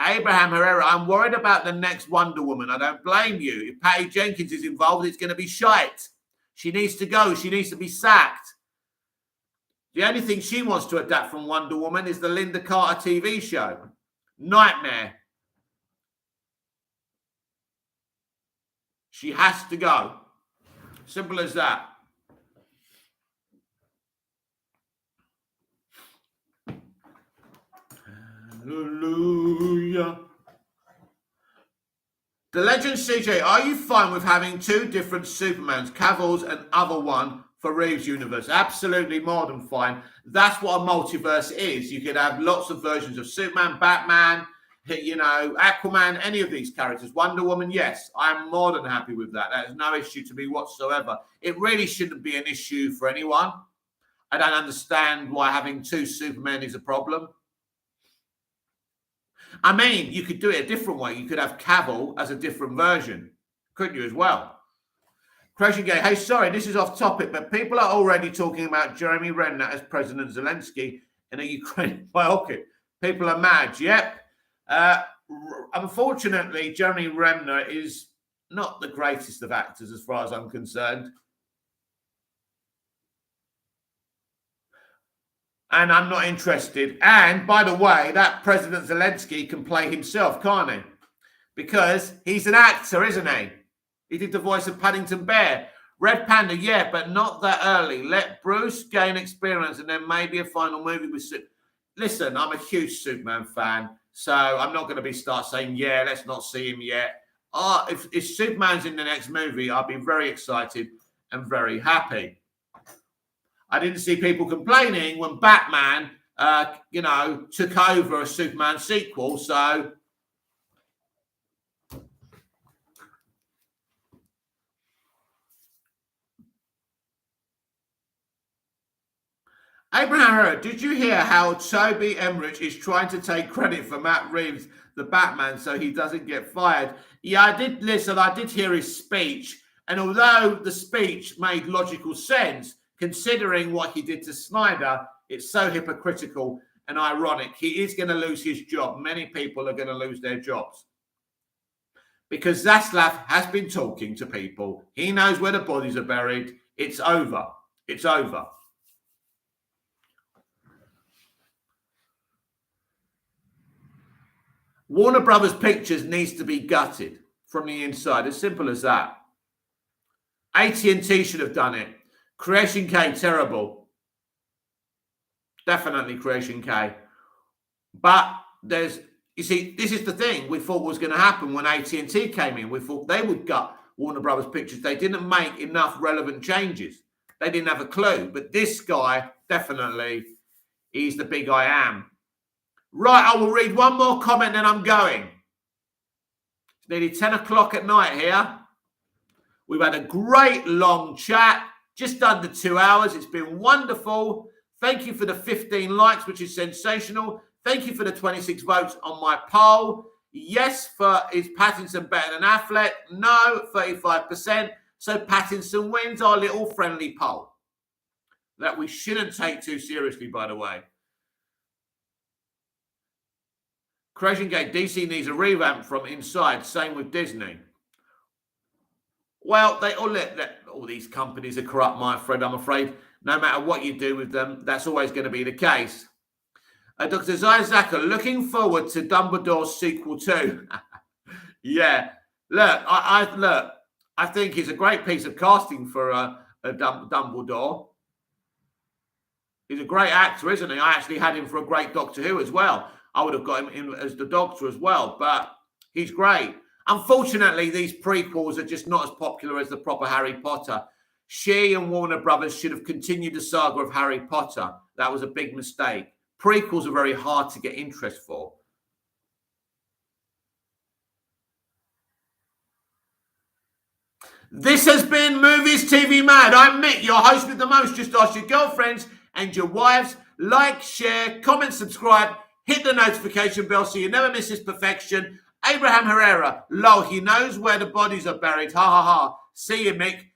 Abraham Herrera, I'm worried about the next Wonder Woman. I don't blame you. If Patty Jenkins is involved, it's going to be shite. She needs to go. She needs to be sacked. The only thing she wants to adapt from Wonder Woman is the Linda Carter TV show. Nightmare. She has to go. Simple as that. Hallelujah. The Legend CJ, are you fine with having two different Supermans, Cavill's and other one for Reeves' universe? Absolutely, more than fine. That's what a multiverse is. You could have lots of versions of Superman, Batman, you know, Aquaman, any of these characters. Wonder Woman, yes, I'm more than happy with that. That is no issue to me whatsoever. It really shouldn't be an issue for anyone. I don't understand why having two Supermen is a problem. I mean, you could do it a different way. You could have Cavill as a different version, couldn't you, as well? Creation Gay, hey, sorry, this is off topic, but people are already talking about Jeremy Renner as President Zelensky in a Ukraine biopic. People are mad. Yep. Unfortunately, Jeremy Renner is not the greatest of actors as far as I'm concerned. And I'm not interested. And by the way, that President Zelensky can play himself, can't he? Because he's an actor, isn't he? He did the voice of Paddington Bear. Red Panda, yeah, but not that early. Let Bruce gain experience and then maybe a final movie with Superman. Listen, I'm a huge Superman fan, so I'm not going to start saying, yeah, let's not see him yet. If Superman's in the next movie, I'll be very excited and very happy. I didn't see people complaining when Batman, took over a Superman sequel. So Abraham Herrera, did you hear how Toby Emmerich is trying to take credit for Matt Reeves, the Batman, so he doesn't get fired? Yeah, I did listen. I did hear his speech. And although the speech made logical sense, considering what he did to Snyder, it's so hypocritical and ironic. He is going to lose his job. Many people are going to lose their jobs. Because Zaslav has been talking to people. He knows where the bodies are buried. It's over. It's over. Warner Brothers Pictures needs to be gutted from the inside. As simple as that. AT&T should have done it. Creation K, terrible. Definitely Creation K. But you see, this is the thing we thought was going to happen when AT&T came in. We thought they would gut Warner Brothers Pictures. They didn't make enough relevant changes. They didn't have a clue. But this guy, definitely, he's the big I am. Right, I will read one more comment, then I'm going. It's nearly 10 o'clock at night here. We've had a great long chat. Just under 2 hours. It's been wonderful. Thank you for the 15 likes, which is sensational. Thank you for the 26 votes on my poll. Yes, is Pattinson better than Affleck? No, 35%. So Pattinson wins our little friendly poll. That we shouldn't take too seriously, by the way. Creation Gate, DC needs a revamp from inside. Same with Disney. Well, all these companies are corrupt, my friend, I'm afraid. No matter what you do with them, that's always going to be the case. Dr. Zayzaka, looking forward to Dumbledore's sequel too. Yeah. Look, I think he's a great piece of casting for a Dumbledore. He's a great actor, isn't he? I actually had him for a great Doctor Who as well. I would have got him in as the Doctor as well, but he's great. Unfortunately, these prequels are just not as popular as the proper Harry Potter. She and Warner Brothers should have continued the saga of Harry Potter. That was a big mistake. Prequels are very hard to get interest for. This has been Movies TV Mad. I'm Mick, your host with the most. Just ask your girlfriends and your wives. Like, share, comment, subscribe. Hit the notification bell so you never miss his perfection. Abraham Herrera, lol, he knows where the bodies are buried. Ha ha ha. See you, Mick.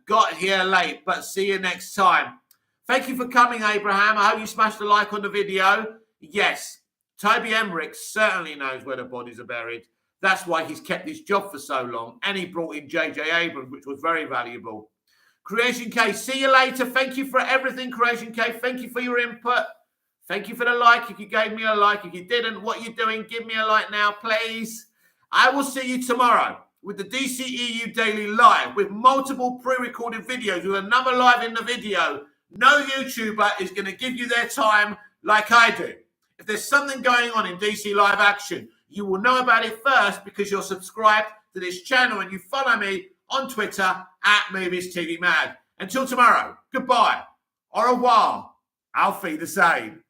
Got here late, but see you next time. Thank you for coming, Abraham. I hope you smashed a like on the video. Yes, Toby Emmerich certainly knows where the bodies are buried. That's why he's kept his job for so long. And he brought in J.J. Abrams, which was very valuable. Creation K, see you later. Thank you for everything, Creation K. Thank you for your input. Thank you for the like. If you gave me a like, if you didn't, what you're doing, give me a like now, please. I will see you tomorrow with the DCEU Daily Live with multiple pre-recorded videos with another live in the video. No YouTuber is going to give you their time like I do. If there's something going on in DC Live Action, you will know about it first because you're subscribed to this channel and you follow me on Twitter @MoviesTVMag. Until tomorrow, goodbye, au revoir, auf Wiedersehen.